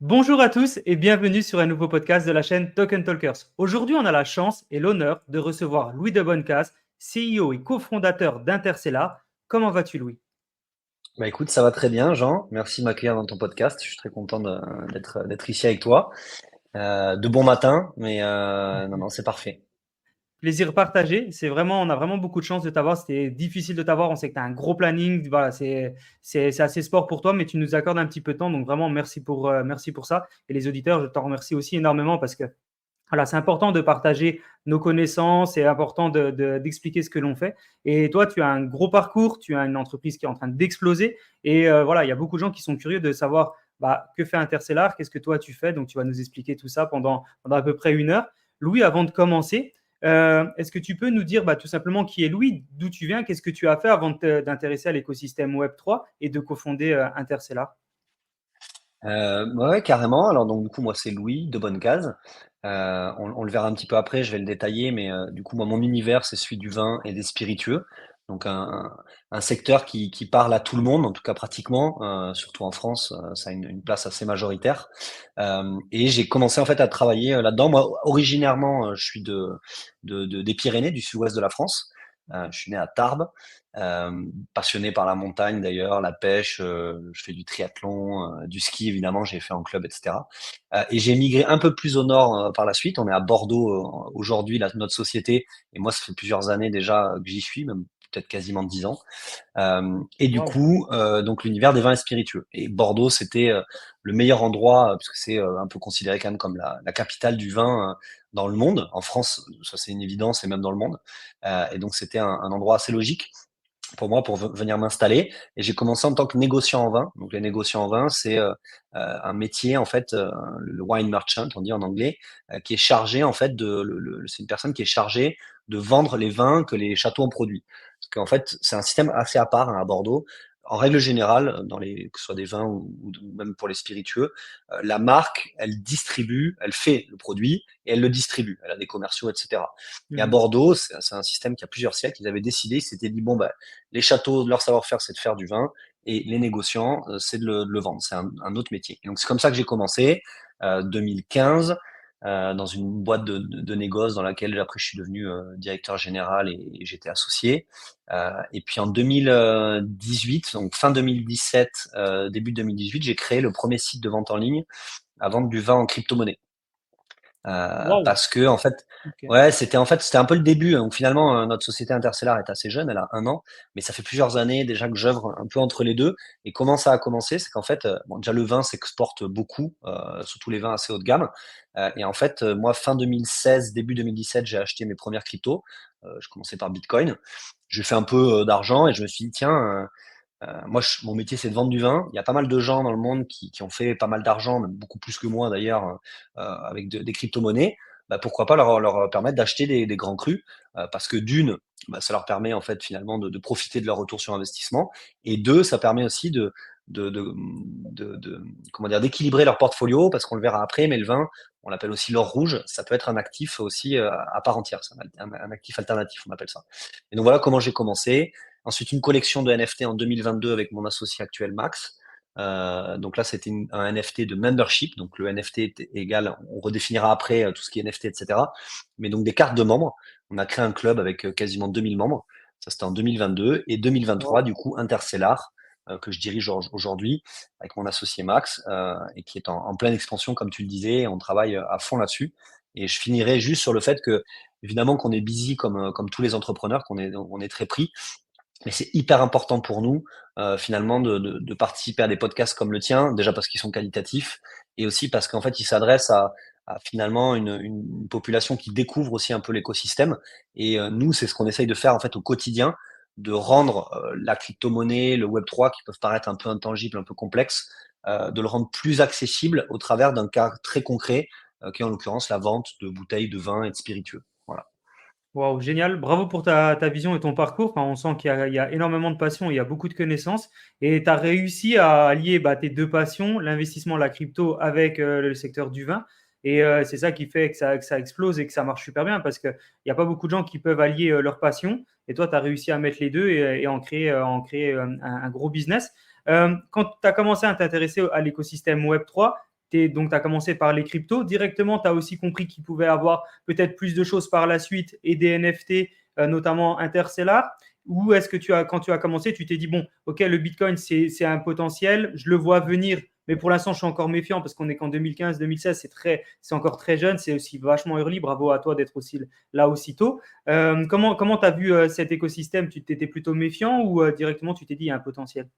Bonjour à tous et bienvenue sur un nouveau podcast de la chaîne Token Talkers. Aujourd'hui, on a la chance et l'honneur de recevoir Louis de Bonnecasse, CEO et cofondateur d'Intercellar. Comment vas-tu, Louis? Bah écoute, ça va très bien, Jean. Merci de m'accueillir dans ton podcast. Je suis très content d'être ici avec toi. De bon matin, mais non, c'est parfait. Plaisir partagé. On a vraiment beaucoup de chance de t'avoir. C'était difficile de t'avoir. On sait que tu as un gros planning. Voilà, c'est assez sport pour toi, mais tu nous accordes un petit peu de temps. Donc vraiment, merci pour ça. Et les auditeurs, je t'en remercie aussi énormément parce que voilà, c'est important de partager nos connaissances, c'est important d'expliquer ce que l'on fait. Et toi, tu as un gros parcours, tu as une entreprise qui est en train d'exploser. Et voilà, il y a beaucoup de gens qui sont curieux de savoir que fait Intercellar, qu'est-ce que toi tu fais. Donc, tu vas nous expliquer tout ça pendant à peu près une heure. Louis, avant de commencer, est-ce que tu peux nous dire tout simplement qui est Louis, d'où tu viens, qu'est-ce que tu as fait avant d'intéresser à l'écosystème Web3 et de cofonder Intercellar? Ouais, carrément. Alors donc du coup, moi c'est Louis de Bonnecase. On le verra un petit peu après, je vais le détailler, mais du coup, moi mon univers c'est celui du vin et des spiritueux. Donc un secteur qui parle à tout le monde, en tout cas pratiquement, surtout en France, ça a une place assez majoritaire. Et j'ai commencé en fait à travailler là-dedans. Moi, originairement, je suis des Pyrénées, du sud-ouest de la France. Je suis né à Tarbes, passionné par la montagne d'ailleurs, la pêche, je fais du triathlon, du ski évidemment, j'ai fait en club, etc. Et j'ai migré un peu plus au nord par la suite. On est à Bordeaux aujourd'hui, notre société, et moi ça fait plusieurs années déjà que j'y suis, même peut-être quasiment 10 ans. Et du Wow. coup, donc l'univers des vins et spiritueux. Et Bordeaux, c'était le meilleur endroit, parce que c'est un peu considéré quand même comme la capitale du vin dans le monde. En France, ça c'est une évidence, et même dans le monde. Et donc c'était un endroit assez logique pour moi pour venir m'installer. Et j'ai commencé en tant que négociant en vin. Donc les négociants en vin, c'est un métier en fait, le wine merchant, on dit en anglais, qui est chargé en fait c'est une personne qui est chargée de vendre les vins que les châteaux ont produits. Parce qu'en fait, c'est un système assez à part hein, à Bordeaux. En règle générale, que ce soit des vins ou même pour les spiritueux, la marque, elle distribue, elle fait le produit et elle le distribue. Elle a des commerciaux, etc. Et à Mhm. Bordeaux, c'est un système qui a plusieurs siècles. Ils avaient décidé, ils s'étaient dit, bon, bah, les châteaux, leur savoir-faire, c'est de faire du vin, et les négociants, c'est de le vendre. C'est un autre métier. Et donc c'est comme ça que j'ai commencé, 2015, dans une boîte de négoce dans laquelle après je suis devenu directeur général et j'étais associé. Et puis en 2018, donc fin 2017, début 2018, j'ai créé le premier site de vente en ligne à vendre du vin en crypto-monnaie. Wow. Parce que en fait, Ok. ouais, c'était un peu le début. Donc finalement, notre société Intercellar est assez jeune, elle a 1 an, mais ça fait plusieurs années déjà que j'œuvre un peu entre les deux. Et comment ça a commencé, c'est qu'en fait, bon, déjà le vin s'exporte beaucoup, surtout les vins assez haut de gamme. Et en fait, moi, fin 2016, début 2017, j'ai acheté mes premières cryptos. Je commençais par Bitcoin. J'ai fait un peu d'argent et je me suis dit, tiens, moi, mon métier, c'est de vendre du vin. Il y a pas mal de gens dans le monde qui ont fait pas mal d'argent, même beaucoup plus que moi d'ailleurs, avec des crypto-monnaies. Bah, pourquoi pas leur permettre d'acheter des grands crus, parce que d'une, bah, ça leur permet en fait finalement de profiter de leur retour sur investissement, et deux, ça permet aussi de, de, comment dire, d'équilibrer leur portfolio, parce qu'on le verra après, mais le vin, on l'appelle aussi l'or rouge, ça peut être un actif aussi à part entière, c'est un actif alternatif, on appelle ça. Et donc voilà comment j'ai commencé. Ensuite, une collection de NFT en 2022 avec mon associé actuel Max. Donc là, c'était un NFT de membership. Donc le NFT est égal, on redéfinira après tout ce qui est NFT, etc. Mais donc des cartes de membres. On a créé un club avec quasiment 2000 membres. Ça, c'était en 2022. Et 2023, Wow. du coup, Intercellar, que je dirige aujourd'hui avec mon associé Max, et qui est en pleine expansion, comme tu le disais. On travaille à fond là-dessus. Et je finirai juste sur le fait que, évidemment, qu'on est busy comme tous les entrepreneurs, on est très pris. Mais c'est hyper important pour nous, finalement, de participer à des podcasts comme le tien, déjà parce qu'ils sont qualitatifs, et aussi parce qu'en fait, ils s'adressent à finalement une population qui découvre aussi un peu l'écosystème. Et nous, c'est ce qu'on essaye de faire en fait au quotidien, de rendre la crypto-monnaie, le Web3, qui peuvent paraître un peu intangibles, un peu complexes, de le rendre plus accessible au travers d'un cas très concret, qui est en l'occurrence la vente de bouteilles de vin et de spiritueux. Voilà. Wow, génial. Bravo pour ta vision et ton parcours. Enfin, on sent qu'il y a énormément de passion, il y a beaucoup de connaissances. Et tu as réussi à allier tes deux passions, l'investissement, la crypto, avec le secteur du vin. Et c'est ça qui fait que ça explose et que ça marche super bien parce qu'il n'y a pas beaucoup de gens qui peuvent allier leurs passions. Et toi, tu as réussi à mettre les deux et en créer un gros business. Quand tu as commencé à t'intéresser à l'écosystème Web3, Donc, tu as commencé par les cryptos. Directement, tu as aussi compris qu'il pouvait avoir peut-être plus de choses par la suite et des NFT, notamment Interstellar. Ou est-ce que quand tu as commencé, tu t'es dit, bon, OK, le Bitcoin, c'est un potentiel, je le vois venir, mais pour l'instant, je suis encore méfiant parce qu'on est qu'en 2015-2016, c'est encore très jeune, c'est aussi vachement early. Bravo à toi d'être aussi là aussitôt. Comment tu as vu cet écosystème? Tu t'étais plutôt méfiant ou directement tu t'es dit, il y a un potentiel?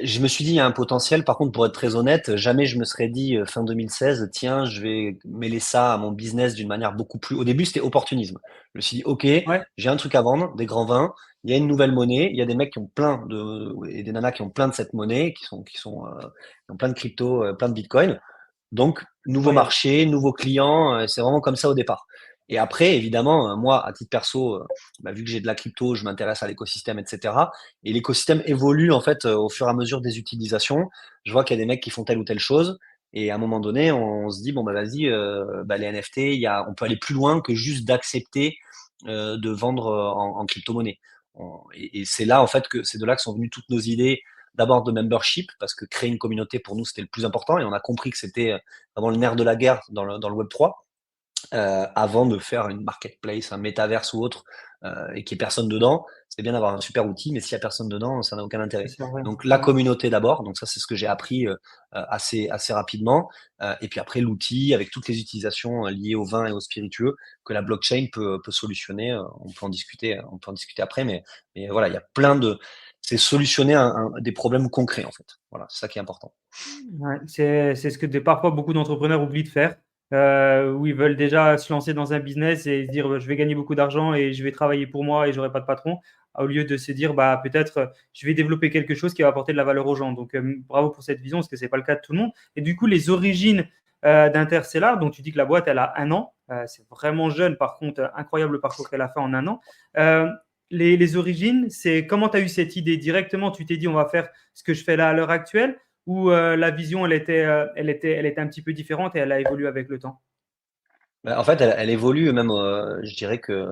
Je me suis dit, il y a un potentiel. Par contre, pour être très honnête, jamais je me serais dit fin 2016, tiens, je vais mêler ça à mon business d'une manière beaucoup plus. Au début, c'était opportunisme. Je me suis dit, OK, Ouais, j'ai un truc à vendre, des grands vins. Il y a une nouvelle monnaie. Il y a des mecs qui ont plein de et des nanas qui ont plein de cette monnaie, qui ont plein de crypto, plein de Bitcoin. Donc, nouveau incroyable. marché, nouveaux clients, c'est vraiment comme ça au départ. Et après, évidemment, moi, à titre perso, vu que j'ai de la crypto, je m'intéresse à l'écosystème, etc. Et l'écosystème évolue en fait au fur et à mesure des utilisations. Je vois qu'il y a des mecs qui font telle ou telle chose. Et à un moment donné, on se dit, bon, bah vas-y, les NFT, on peut aller plus loin que juste d'accepter de vendre en crypto-monnaie. Et c'est là, en fait, que c'est de là que sont venues toutes nos idées d'abord de membership, parce que créer une communauté, pour nous, c'était le plus important, et on a compris que c'était vraiment le nerf de la guerre dans le Web3, avant de faire une marketplace, un métaverse ou autre, et qu'il n'y ait personne dedans. C'est bien d'avoir un super outil, mais s'il n'y a personne dedans, ça n'a aucun Ça intérêt. sert à rien. Donc la Ouais. communauté d'abord, donc ça c'est ce que j'ai appris assez rapidement, et puis après l'outil avec toutes les utilisations liées au vin et au spiritueux que la blockchain peut solutionner. On peut en discuter après, mais voilà, il y a plein de, c'est solutionner des problèmes concrets en fait. Voilà, c'est ça qui est important. Ouais, c'est ce que parfois beaucoup d'entrepreneurs oublient de faire, où ils veulent déjà se lancer dans un business et se dire je vais gagner beaucoup d'argent et je vais travailler pour moi et j'aurai pas de patron, au lieu de se dire bah peut-être je vais développer quelque chose qui va apporter de la valeur aux gens. Donc bravo pour cette vision parce que c'est pas le cas de tout le monde. Et du coup les origines d'Interstellar, donc tu dis que la boîte elle a un an, c'est vraiment jeune par contre, incroyable parcours qu'elle a fait en un an. Euh, les origines, c'est comment tu as eu cette idée directement? Tu t'es dit on va faire ce que je fais là à l'heure actuelle où la vision, elle était un petit peu différente et elle a évolué avec le temps. Bah, en fait, elle évolue même, je dirais que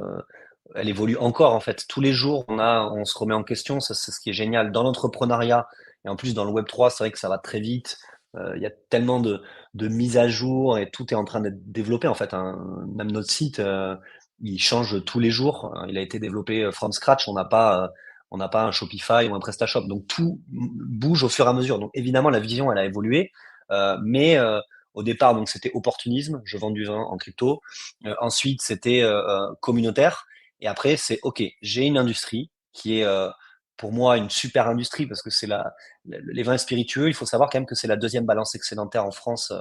elle évolue encore en fait. Tous les jours, on se remet en question. Ça, c'est ce qui est génial dans l'entrepreneuriat et en plus dans le Web3, c'est vrai que ça va très vite. Il y a tellement de mises à jour et tout est en train d'être développé en fait, hein. Même notre site, il change tous les jours. Il a été développé from scratch. On n'a pas un Shopify ou un PrestaShop. Donc tout bouge au fur et à mesure. Donc évidemment, la vision, elle a évolué. Mais au départ, donc c'était opportunisme. Je vends du vin en crypto. Ensuite, c'était communautaire. Et après, c'est OK, j'ai une industrie qui est pour moi une super industrie parce que les vins spiritueux. Il faut savoir quand même que c'est la deuxième balance excédentaire en France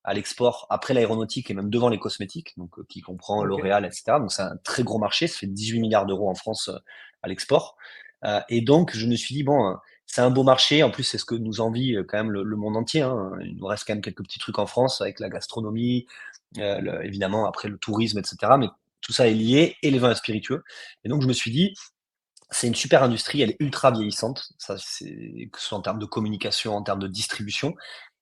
à l'export, après l'aéronautique et même devant les cosmétiques, donc qui comprend Ok. L'Oréal, etc. Donc c'est un très gros marché, ça fait 18 milliards d'euros en France à l'export. Et donc, je me suis dit, bon, c'est un beau marché. En plus, c'est ce que nous envie quand même le monde entier, hein. Il nous reste quand même quelques petits trucs en France avec la gastronomie, évidemment, après le tourisme, etc. Mais tout ça est lié et les vins spiritueux. Et donc, je me suis dit, c'est une super industrie, elle est ultra vieillissante, ça, que ce soit en termes de communication, en termes de distribution.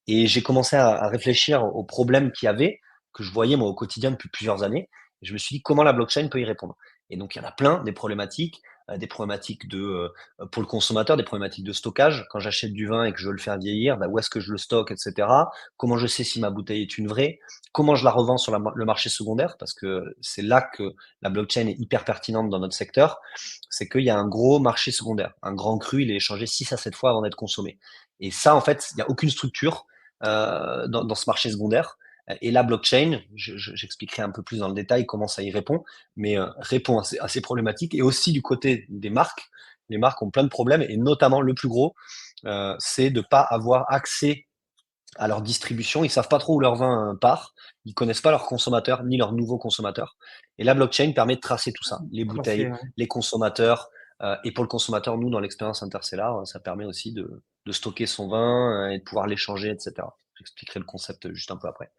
Et j'ai commencé à réfléchir aux problèmes qu'il y avait, que je voyais moi au quotidien depuis plusieurs années. Et je me suis dit comment la blockchain peut y répondre. Et donc il y en a plein des problématiques pour le consommateur, des problématiques de stockage. Quand j'achète du vin et que je veux le faire vieillir, bah, où est-ce que je le stocke, etc. Comment je sais si ma bouteille est une vraie? Comment je la revends sur le marché secondaire? Parce que c'est là que la blockchain est hyper pertinente dans notre secteur. C'est qu'il y a un gros marché secondaire. Un grand cru, il est échangé 6 à 7 fois avant d'être consommé. Et ça, en fait, il n'y a aucune structure dans ce marché secondaire. Et la blockchain, j'expliquerai un peu plus dans le détail comment ça y répond, mais répond à ces problématiques. Et aussi du côté des marques, les marques ont plein de problèmes, et notamment le plus gros, c'est de ne pas avoir accès à leur distribution. Ils savent pas trop où leur vin part. Ils connaissent pas leurs consommateurs ni leurs nouveaux consommateurs. Et la blockchain permet de tracer tout ça, les Tracé, bouteilles, ouais. les consommateurs. Et pour le consommateur, nous, dans l'expérience Intercellar, ça permet aussi de stocker son vin et de pouvoir l'échanger, etc. J'expliquerai le concept juste un peu après.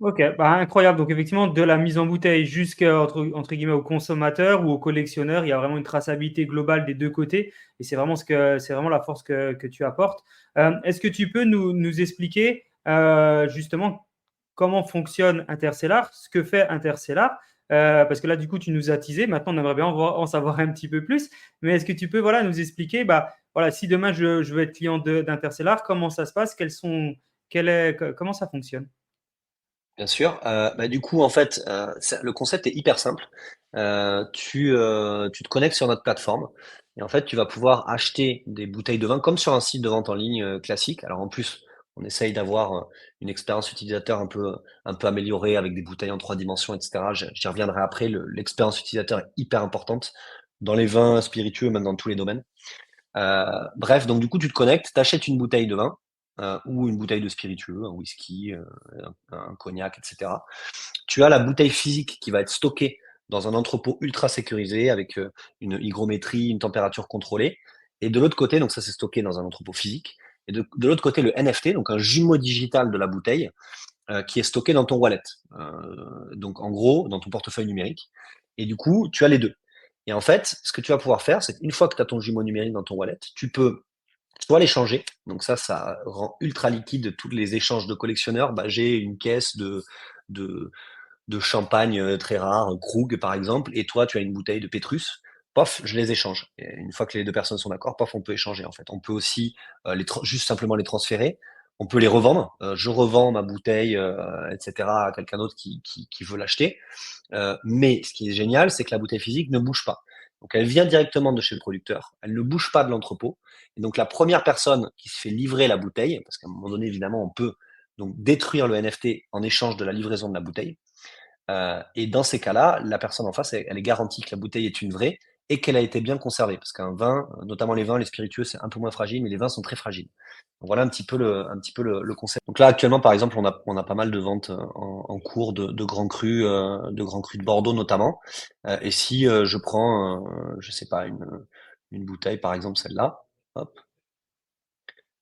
Ok, bah, incroyable. Donc effectivement, de la mise en bouteille jusqu'à entre guillemets au consommateur ou au collectionneur, il y a vraiment une traçabilité globale des deux côtés. Et c'est vraiment la force que tu apportes. Est-ce que tu peux nous expliquer justement comment fonctionne Intercellar, ce que fait Intercellar? Parce que là, du coup, tu nous as teasé. Maintenant, on aimerait bien en savoir un petit peu plus. Mais est-ce que tu peux voilà, nous expliquer, bah, voilà, si demain je veux être client d'Intercellar, comment ça se passe? Comment ça fonctionne? Bien sûr. Du coup, en fait, le concept est hyper simple. Tu te connectes sur notre plateforme et en fait, tu vas pouvoir acheter des bouteilles de vin comme sur un site de vente en ligne classique. Alors en plus, on essaye d'avoir une expérience utilisateur un peu améliorée avec des bouteilles en 3 dimensions, etc. J'y reviendrai après. L'expérience utilisateur est hyper importante dans les vins spiritueux, même dans tous les domaines. Bref, donc du coup, tu te connectes, tu achètes une bouteille de vin ou une bouteille de spiritueux, un whisky, un cognac, etc. Tu as la bouteille physique qui va être stockée dans un entrepôt ultra sécurisé avec une hygrométrie, une température contrôlée. Et de l'autre côté, donc ça c'est stocké dans un entrepôt physique. Et de l'autre côté, le NFT, donc un jumeau digital de la bouteille, qui est stocké dans ton wallet. Donc en gros, dans ton portefeuille numérique. Et du coup, tu as les deux. Et en fait, ce que tu vas pouvoir faire, c'est qu'une fois que tu as ton jumeau numérique dans ton wallet, tu peux soit l'échanger. Donc ça rend ultra liquide tous les échanges de collectionneurs. Bah, j'ai une caisse de, de champagne très rare, Krug par exemple, et toi tu as une bouteille de Pétrus. Pof, je les échange. Et une fois que les deux personnes sont d'accord, pof, on peut échanger en fait. On peut aussi juste simplement les transférer. On peut les revendre. Je revends ma bouteille, etc. à quelqu'un d'autre qui veut l'acheter. Mais ce qui est génial, c'est que la bouteille physique ne bouge pas. Donc elle vient directement de chez le producteur, elle ne bouge pas de l'entrepôt. Et donc la première personne qui se fait livrer la bouteille, parce qu'à un moment donné, évidemment, on peut donc détruire le NFT en échange de la livraison de la bouteille. Et dans ces cas-là, la personne en face, elle est garantie que la bouteille est une vraie et qu'elle a été bien conservée. Parce qu'un vin, notamment les vins, les spiritueux, c'est un peu moins fragile, mais les vins sont très fragiles. Donc voilà un petit peu le concept. Donc là, actuellement, par exemple, on a pas mal de ventes en cours de grands crus, de grands crus de Bordeaux notamment. Et si je prends, je sais pas, une bouteille, par exemple celle-là, hop,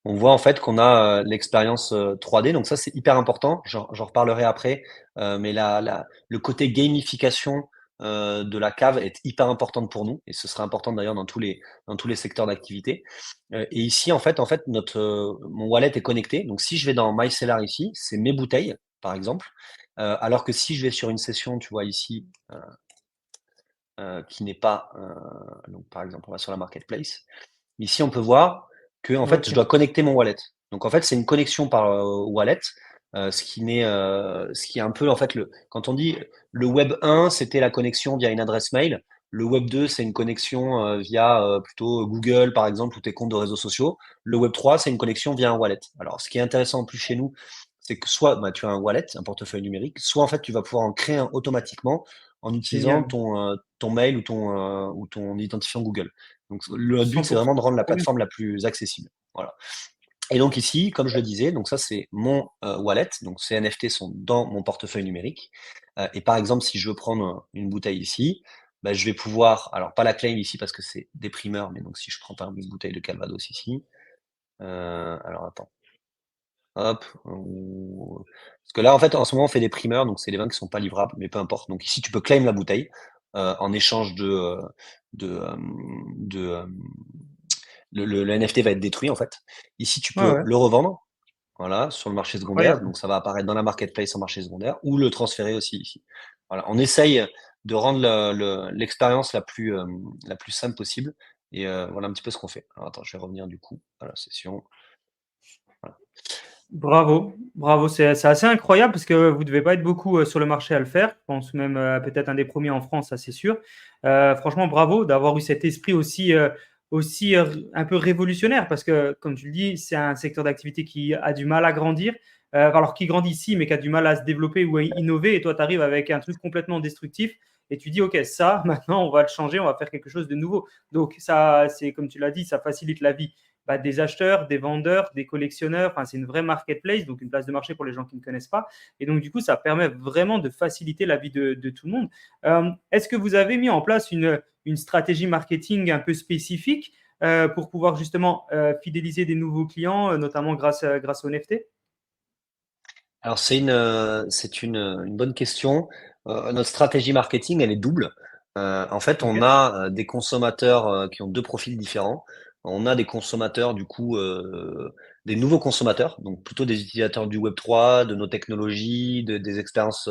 on voit en fait qu'on a l'expérience 3D, donc ça c'est hyper important, j'en reparlerai après, mais le côté gamification de la cave est hyper importante pour nous, et ce sera important d'ailleurs dans tous les secteurs d'activité. Et ici en fait mon wallet est connecté, donc si je vais dans My Cellar ici, c'est mes bouteilles par exemple, alors que si je vais sur une session, tu vois ici, qui n'est pas, donc par exemple on va sur la marketplace, ici, on peut voir que en fait, je Ok. dois connecter mon wallet. Donc en fait, c'est une connexion par wallet, ce qui est un peu en fait quand on dit le web 1, c'était la connexion via une adresse mail. Le web 2, c'est une connexion via plutôt Google, par exemple, ou tes comptes de réseaux sociaux. Le web 3, c'est une connexion via un wallet. Alors, ce qui est intéressant en plus chez nous, c'est que soit bah, tu as un wallet, un portefeuille numérique, soit en fait, tu vas pouvoir en créer un automatiquement en utilisant Génial. ton mail ou ton identifiant Google. Donc le but, c'est 100%. vraiment de rendre la Trop bien. plateforme la plus accessible. Voilà. Et donc ici, comme je le disais, donc ça c'est mon wallet, donc ces NFT sont dans mon portefeuille numérique. Et par exemple, si je veux prendre une bouteille ici, bah, je vais pouvoir, alors pas la claim ici parce que c'est des primeurs, mais donc si je prends par exemple une bouteille de Calvados ici, alors attends, hop, parce que là en fait en ce moment on fait des primeurs, donc c'est des vins qui sont pas livrables, mais peu importe. Donc ici tu peux claim la bouteille en échange de, euh, de, euh, le NFT va être détruit en fait. Ici, tu Ouais, peux ouais. le revendre, voilà, sur le marché secondaire, Incroyable. donc ça va apparaître dans la marketplace en marché secondaire, ou le transférer aussi ici. Voilà, on essaye de rendre l'expérience la plus simple possible, et voilà un petit peu ce qu'on fait. Alors attends, je vais revenir du coup à la session. Voilà. Bravo, bravo. C'est assez incroyable parce que vous ne devez pas être beaucoup sur le marché à le faire. Je pense même peut-être un des premiers en France, ça c'est sûr. Franchement, bravo d'avoir eu cet esprit aussi un peu révolutionnaire parce que, comme tu le dis, c'est un secteur d'activité qui a du mal à grandir. Alors qui grandit ici, mais qui a du mal à se développer ou à innover. Et toi, tu arrives avec un truc complètement destructif et tu dis, OK, ça, maintenant, on va le changer, on va faire quelque chose de nouveau. Donc, ça, c'est comme tu l'as dit, ça facilite la vie des acheteurs, des vendeurs, des collectionneurs. Enfin, c'est une vraie marketplace, donc une place de marché pour les gens qui ne connaissent pas. Et donc, du coup, ça permet vraiment de faciliter la vie de tout le monde. Est-ce que vous avez mis en place une stratégie marketing un peu spécifique pour pouvoir justement fidéliser des nouveaux clients, notamment grâce au NFT? Alors c'est une bonne question. Notre stratégie marketing, elle est double. En fait, Ok. on a des consommateurs qui ont deux profils différents. On a des consommateurs, du coup, des nouveaux consommateurs, donc plutôt des utilisateurs du Web3, de nos technologies, des expériences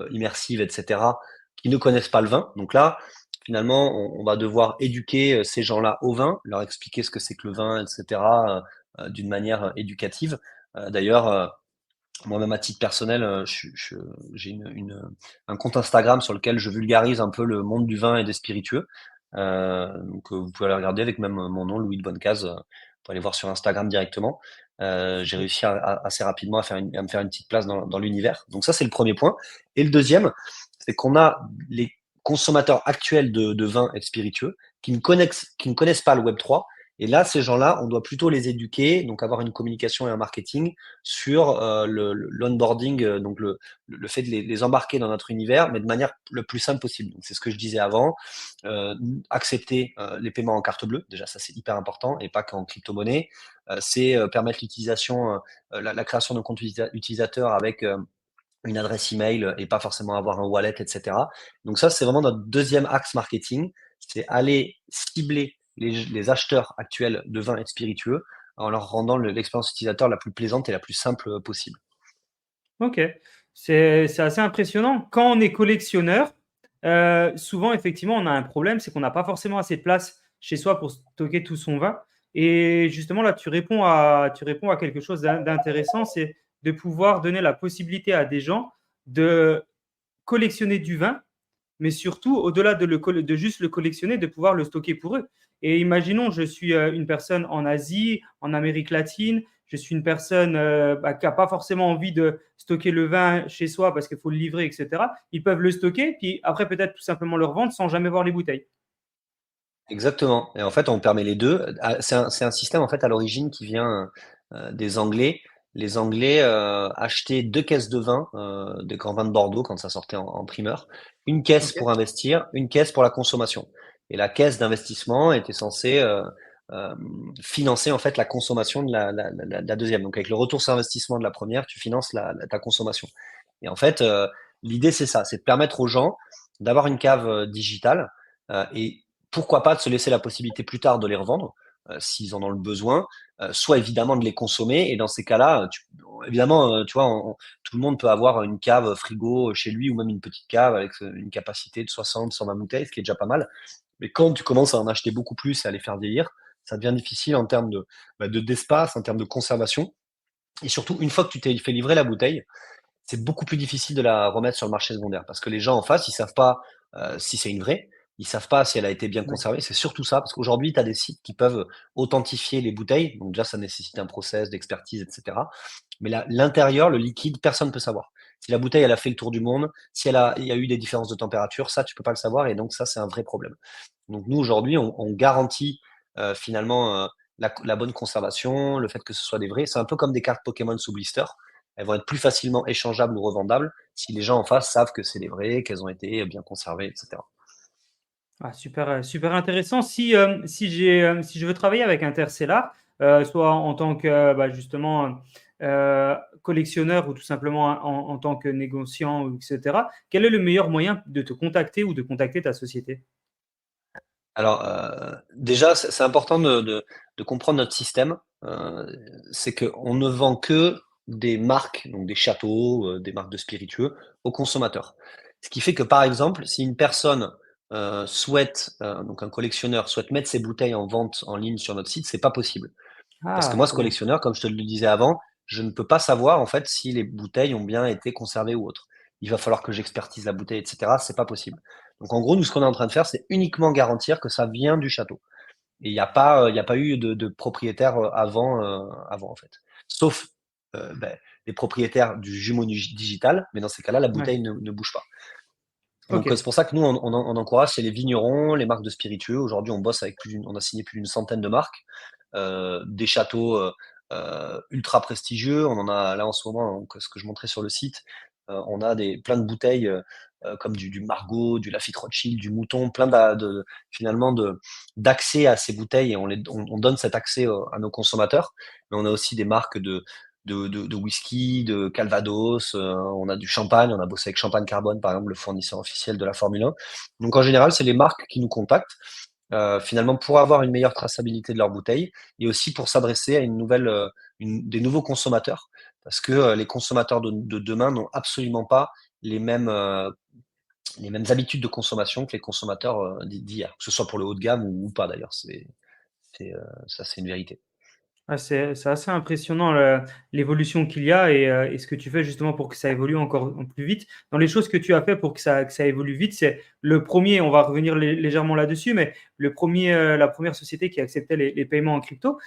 immersives, etc., qui ne connaissent pas le vin. Donc là, finalement, on va devoir éduquer ces gens-là au vin, leur expliquer ce que c'est que le vin, etc., d'une manière éducative. D'ailleurs, Moi-même à titre personnel, j'ai un compte Instagram sur lequel je vulgarise un peu le monde du vin et des spiritueux. Donc vous pouvez aller regarder avec même mon nom, Louis de Bonnecase. Vous pouvez aller voir sur Instagram directement. J'ai réussi assez rapidement à me faire une petite place dans l'univers. Donc ça, c'est le premier point. Et le deuxième, c'est qu'on a les consommateurs actuels de vin et de spiritueux qui ne connaissent pas le Web3. Et là, ces gens-là, on doit plutôt les éduquer, donc avoir une communication et un marketing sur l'onboarding, donc le fait de les embarquer dans notre univers, mais de manière le plus simple possible. Donc, c'est ce que je disais avant, euh, accepter les paiements en carte bleue, déjà ça c'est hyper important, et pas qu'en crypto-monnaie. C'est permettre l'utilisation, la création de compte utilisateur avec une adresse email et pas forcément avoir un wallet, etc. Donc ça, c'est vraiment notre deuxième axe marketing, c'est aller cibler les acheteurs actuels de vin et de spiritueux en leur rendant l'expérience utilisateur la plus plaisante et la plus simple possible. Ok, c'est assez impressionnant. Quand on est collectionneur, souvent, effectivement, on a un problème, c'est qu'on n'a pas forcément assez de place chez soi pour stocker tout son vin. Et justement, là, tu réponds à quelque chose d'intéressant, c'est de pouvoir donner la possibilité à des gens de collectionner du vin, mais surtout, au-delà de juste le collectionner, de pouvoir le stocker pour eux. Et imaginons, je suis une personne en Asie, en Amérique latine, je suis une personne qui n'a pas forcément envie de stocker le vin chez soi parce qu'il faut le livrer, etc. Ils peuvent le stocker, puis après peut-être tout simplement le revendre sans jamais voir les bouteilles. Exactement. Et en fait, on permet les deux. C'est un système en fait à l'origine qui vient des Anglais. Les Anglais achetaient 2 caisses de vin, des grands vins de Bordeaux quand ça sortait en primeur. Une caisse Ok. pour investir, une caisse pour la consommation. Et la caisse d'investissement était censée euh, financer en fait la consommation de la deuxième. Donc avec le retour sur investissement de la première, tu finances ta consommation. Et en fait, l'idée c'est ça, c'est de permettre aux gens d'avoir une cave digitale et pourquoi pas de se laisser la possibilité plus tard de les revendre s'ils en ont le besoin, soit évidemment de les consommer. Et dans ces cas-là, évidemment, tu vois, tout le monde peut avoir une cave frigo chez lui ou même une petite cave avec une capacité de 60, 120 bouteilles, ce qui est déjà pas mal. Mais quand tu commences à en acheter beaucoup plus et à les faire vieillir, ça devient difficile en termes d'espace, en termes de conservation. Et surtout, une fois que tu t'es fait livrer la bouteille, c'est beaucoup plus difficile de la remettre sur le marché secondaire parce que les gens en face, ils savent pas si c'est une vraie, ils savent pas si elle a été bien Ouais. conservée. C'est surtout ça parce qu'aujourd'hui, tu as des sites qui peuvent authentifier les bouteilles. Donc déjà, ça nécessite un process d'expertise, etc. Mais l'intérieur, le liquide, personne ne peut savoir. Si la bouteille, elle a fait le tour du monde, si il y a eu des différences de température, ça, tu peux pas le savoir. Et donc ça, c'est un vrai problème. Donc nous, aujourd'hui, on garantit finalement la bonne conservation, le fait que ce soit des vrais. C'est un peu comme des cartes Pokémon sous blister. Elles vont être plus facilement échangeables ou revendables si les gens en face savent que c'est des vrais, qu'elles ont été bien conservées, etc. Ah, super, super intéressant. Si je veux travailler avec Interstellar, soit en tant que justement collectionneur ou tout simplement en tant que négociant, etc., quel est le meilleur moyen de te contacter ou de contacter ta société? Alors, déjà, c'est important de comprendre notre système. C'est qu'on ne vend que des marques, donc des châteaux, des marques de spiritueux, aux consommateurs. Ce qui fait que, par exemple, si une personne souhaite, donc un collectionneur souhaite mettre ses bouteilles en vente en ligne sur notre site, c'est pas possible. Parce que Ah, moi, ce trop bien. collectionneur, comme je te le disais avant, je ne peux pas savoir en fait si les bouteilles ont bien été conservées ou autre. Il va falloir que j'expertise la bouteille, etc. C'est pas possible. Donc en gros, nous, ce qu'on est en train de faire, c'est uniquement garantir que ça vient du château. Et il y a pas eu de propriétaire avant en fait. Sauf les propriétaires du jumeau digital, mais dans ces cas-là, la Ouais. bouteille ne bouge pas. Ok. Donc c'est pour ça que nous, on encourage, c'est les vignerons, les marques de spiritueux. Aujourd'hui, on bosse avec on a signé plus d'une centaine de marques, des châteaux ultra prestigieux. On en a là en ce moment, donc, ce que je montrais sur le site, on a plein de bouteilles comme du Margaux, du Lafite Rothschild, du Mouton, plein finalement d'accès à ces bouteilles et on donne cet accès à nos consommateurs. Mais on a aussi des marques de whisky, de Calvados, on a du champagne, on a bossé avec Champagne Carbone, par exemple, le fournisseur officiel de la Formule 1. Donc en général, c'est les marques qui nous contactent, finalement pour avoir une meilleure traçabilité de leurs bouteilles et aussi pour s'adresser à des nouveaux consommateurs. Parce que les consommateurs de demain n'ont absolument pas les mêmes, euh, les mêmes habitudes de consommation que les consommateurs d'hier, que ce soit pour le haut de gamme ou pas d'ailleurs. Ça, c'est une vérité. Ah, c'est assez impressionnant l'évolution qu'il y a et ce que tu fais justement pour que ça évolue encore plus vite. Dans les choses que tu as fait pour que ça évolue vite, c'est le premier, on va revenir légèrement là-dessus, mais la première société qui acceptait les paiements en crypto.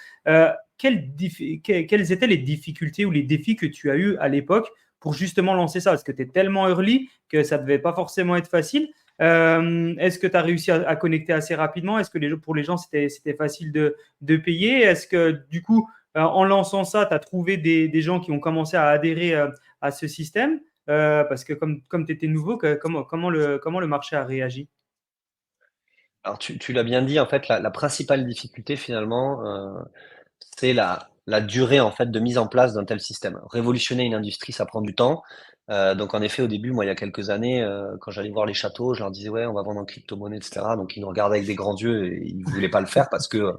Quelles étaient les difficultés ou les défis que tu as eu à l'époque pour justement lancer ça? Parce que tu es tellement early que ça ne devait pas forcément être facile. Est-ce que tu as réussi à connecter assez rapidement? Est-ce que pour les gens, c'était facile de payer? Est-ce que du coup, en lançant ça, tu as trouvé des gens qui ont commencé à adhérer à ce système? Parce que comme tu étais nouveau, comment le marché a réagi? Alors tu l'as bien dit, en fait, la principale difficulté finalement, c'est la durée en fait de mise en place d'un tel système. Révolutionner une industrie, ça prend du temps. Donc en effet, au début, moi, il y a quelques années, quand j'allais voir les châteaux, je leur disais: «Ouais, on va vendre en crypto-monnaie» et cetera. Donc ils nous regardaient avec des grands yeux et ils voulaient pas le faire parce que,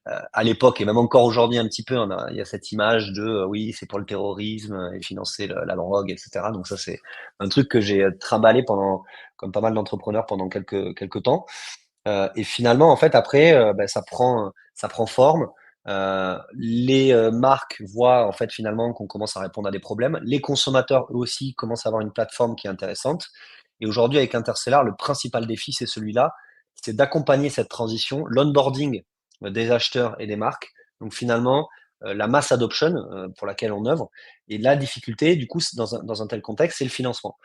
à l'époque et même encore aujourd'hui un petit peu, il y a cette image de, oui, c'est pour le terrorisme, et financer la drogue et cetera. Donc ça, c'est un truc que j'ai, trimballé pendant comme pas mal d'entrepreneurs pendant quelques temps. Et finalement, en fait, après, ça prend forme. Les, marques voient, en fait, finalement, qu'on commence à répondre à des problèmes. Les consommateurs, eux aussi, commencent à avoir une plateforme qui est intéressante. Et aujourd'hui, avec Interstellar, le principal défi, c'est celui-là, c'est d'accompagner cette transition, l'onboarding, des acheteurs et des marques. Donc finalement, la mass adoption, pour laquelle on œuvre et la difficulté, du coup, c'est dans un tel contexte, c'est le financement.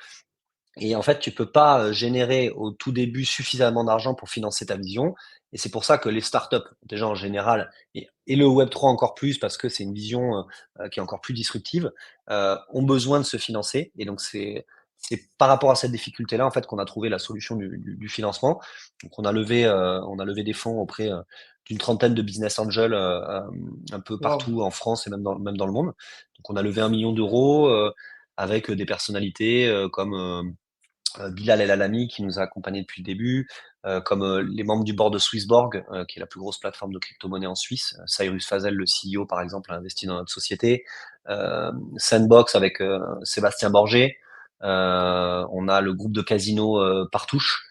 Et en fait, tu peux pas, générer au tout début suffisamment d'argent pour financer ta vision et c'est pour ça que les startups, déjà en général et le Web3 encore plus parce que c'est une vision, qui est encore plus disruptive, ont besoin de se financer et donc c'est par rapport à cette difficulté-là, en fait, qu'on a trouvé la solution du financement. Donc on a levé des fonds auprès, d'une trentaine de business angels, un peu Wow. partout en France et même dans le monde. Donc on a levé 1 million d'euros avec, des personnalités, comme, Bilal El Alami qui nous a accompagnés depuis le début, comme les membres du board de Swissborg, qui est la plus grosse plateforme de crypto-monnaie en Suisse. Cyrus Fazel, le CEO, par exemple, a investi dans notre société. Sandbox avec Sébastien Borgé. On a le groupe de casino Partouche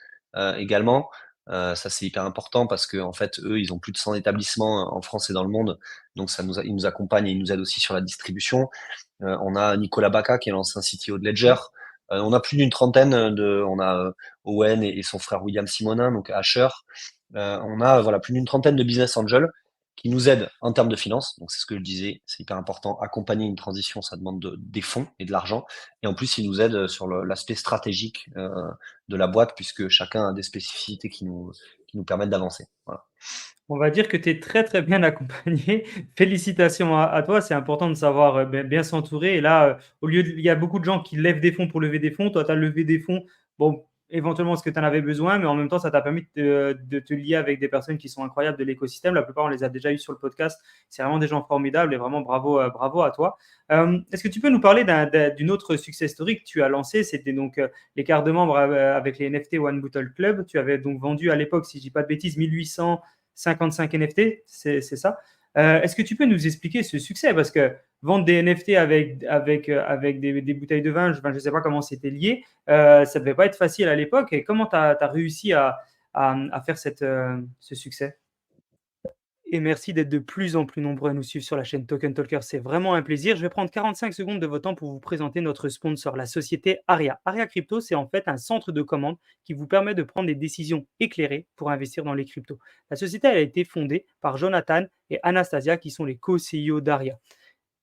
également. Ça, c'est hyper important parce que en fait, eux, ils ont plus de 100 établissements en France et dans le monde. Donc, ils nous accompagnent et ils nous aident aussi sur la distribution. On a Nicolas Baca qui est l'ancien CTO de Ledger. On a plus d'une trentaine on a Owen et son frère William Simonin, donc Asher. On a voilà plus d'une trentaine de business angels qui nous aident en termes de finances. Donc c'est ce que je disais, c'est hyper important. Accompagner une transition, ça demande des fonds et de l'argent. Et en plus, ils nous aident sur l'aspect stratégique de la boîte, puisque chacun a des spécificités qui nous permettent d'avancer. Voilà. On va dire que tu es très, très bien accompagné. Félicitations à toi. C'est important de savoir bien s'entourer. Et là, il y a beaucoup de gens qui lèvent des fonds pour lever des fonds. Toi, tu as levé des fonds, bon, éventuellement parce que tu en avais besoin, mais en même temps, ça t'a permis de te lier avec des personnes qui sont incroyables de l'écosystème. La plupart, on les a déjà eu sur le podcast. C'est vraiment des gens formidables et vraiment bravo, bravo à toi. Est-ce que tu peux nous parler d'une autre success story que tu as lancée? C'était donc les cartes de membres avec les NFT One Bottle Club. Tu avais donc vendu à l'époque, si je ne dis pas de bêtises, 1855 NFT, c'est ça. Est-ce que tu peux nous expliquer ce succès? Parce que vendre des NFT avec des bouteilles de vin, je ne sais pas comment c'était lié, ça ne devait pas être facile à l'époque. Et comment tu as réussi à faire ce succès? Et merci d'être de plus en plus nombreux à nous suivre sur la chaîne Token Talker. C'est vraiment un plaisir. Je vais prendre 45 secondes de votre temps pour vous présenter notre sponsor, la société Aria. Aria Crypto, c'est en fait un centre de commande qui vous permet de prendre des décisions éclairées pour investir dans les cryptos. La société elle a été fondée par Jonathan et Anastasia, qui sont les co-CEO d'Aria.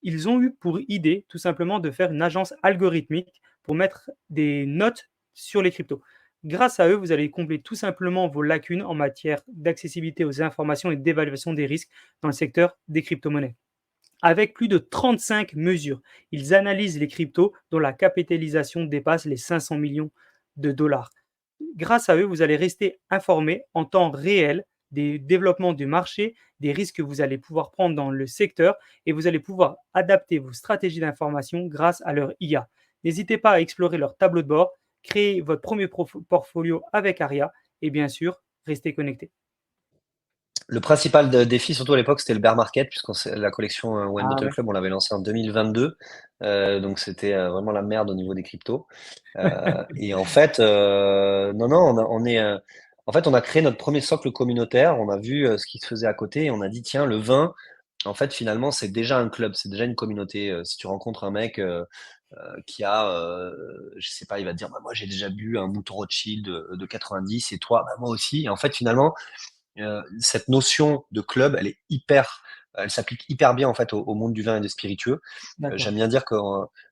Ils ont eu pour idée tout simplement de faire une agence algorithmique pour mettre des notes sur les cryptos. Grâce à eux, vous allez combler tout simplement vos lacunes en matière d'accessibilité aux informations et d'évaluation des risques dans le secteur des crypto-monnaies. Avec plus de 35 mesures, ils analysent les cryptos dont la capitalisation dépasse les 500 millions de dollars. Grâce à eux, vous allez rester informé en temps réel des développements du marché, des risques que vous allez pouvoir prendre dans le secteur et vous allez pouvoir adapter vos stratégies d'information grâce à leur IA. N'hésitez pas à explorer leur tableau de bord, créer votre premier portfolio avec Aria et bien sûr, restez connecté. Le principal défi, surtout à l'époque, c'était le bear market, la collection One Ah Bottle ouais. Club, on l'avait lancé en 2022. Donc c'était vraiment la merde au niveau des cryptos. Et en fait, non, non, en fait, on a créé notre premier socle communautaire. On a vu ce qui se faisait à côté et on a dit, tiens, le vin, en fait, finalement, c'est déjà un club, c'est déjà une communauté. Si tu rencontres un mec qui a, je sais pas, il va te dire, bah, moi j'ai déjà bu un Mouton Rothschild de 90 et toi, bah, moi aussi. Et en fait, finalement, cette notion de club, elle s'applique hyper bien en fait au monde du vin et des spiritueux. D'accord. J'aime bien dire que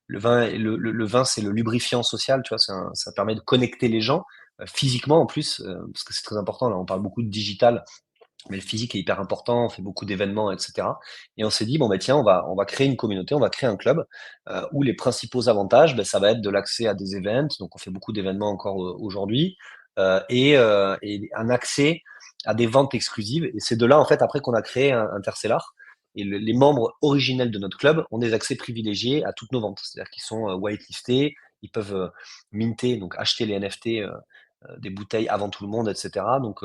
le vin, le vin, c'est le lubrifiant social, tu vois, ça permet de connecter les gens physiquement en plus, parce que c'est très important. Là, on parle beaucoup de digital, mais le physique est hyper important, on fait beaucoup d'événements, etc. Et on s'est dit, bon, bah, tiens, on va créer une communauté, on va créer un club où les principaux avantages, ben, ça va être de l'accès à des events, donc on fait beaucoup d'événements encore aujourd'hui, et un accès à des ventes exclusives. Et c'est de là, en fait, après qu'on a créé Interstellar. Et les membres originels de notre club ont des accès privilégiés à toutes nos ventes. C'est-à-dire qu'ils sont whitelistés, ils peuvent minter, donc acheter les NFT, des bouteilles avant tout le monde, etc. Donc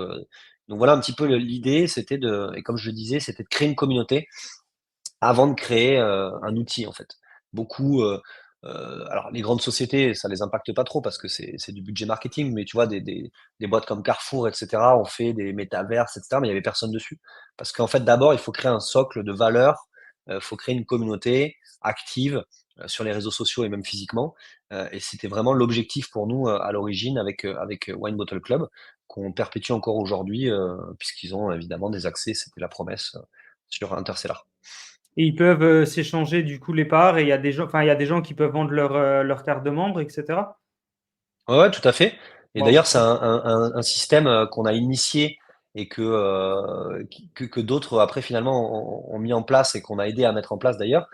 voilà un petit peu l'idée, c'était et comme je le disais, c'était de créer une communauté avant de créer un outil en fait. Beaucoup, alors les grandes sociétés, ça les impacte pas trop parce que c'est du budget marketing, mais tu vois, des boîtes comme Carrefour, etc., ont fait des métaverses, etc., mais il y avait personne dessus. Parce qu'en fait, d'abord, il faut créer un socle de valeurs, il faut créer une communauté active sur les réseaux sociaux et même physiquement. Et c'était vraiment l'objectif pour nous à l'origine avec Wine Bottle Club, qu'on perpétue encore aujourd'hui, puisqu'ils ont évidemment des accès, c'était la promesse, sur Interstellar. Et ils peuvent s'échanger du coup les parts et il y a des gens, enfin, il y a des gens qui peuvent vendre leur carte de membre, etc. Ouais, ouais, tout à fait. Et Waouh. d'ailleurs, c'est un système qu'on a initié et que d'autres, après, finalement, ont mis en place et qu'on a aidé à mettre en place d'ailleurs.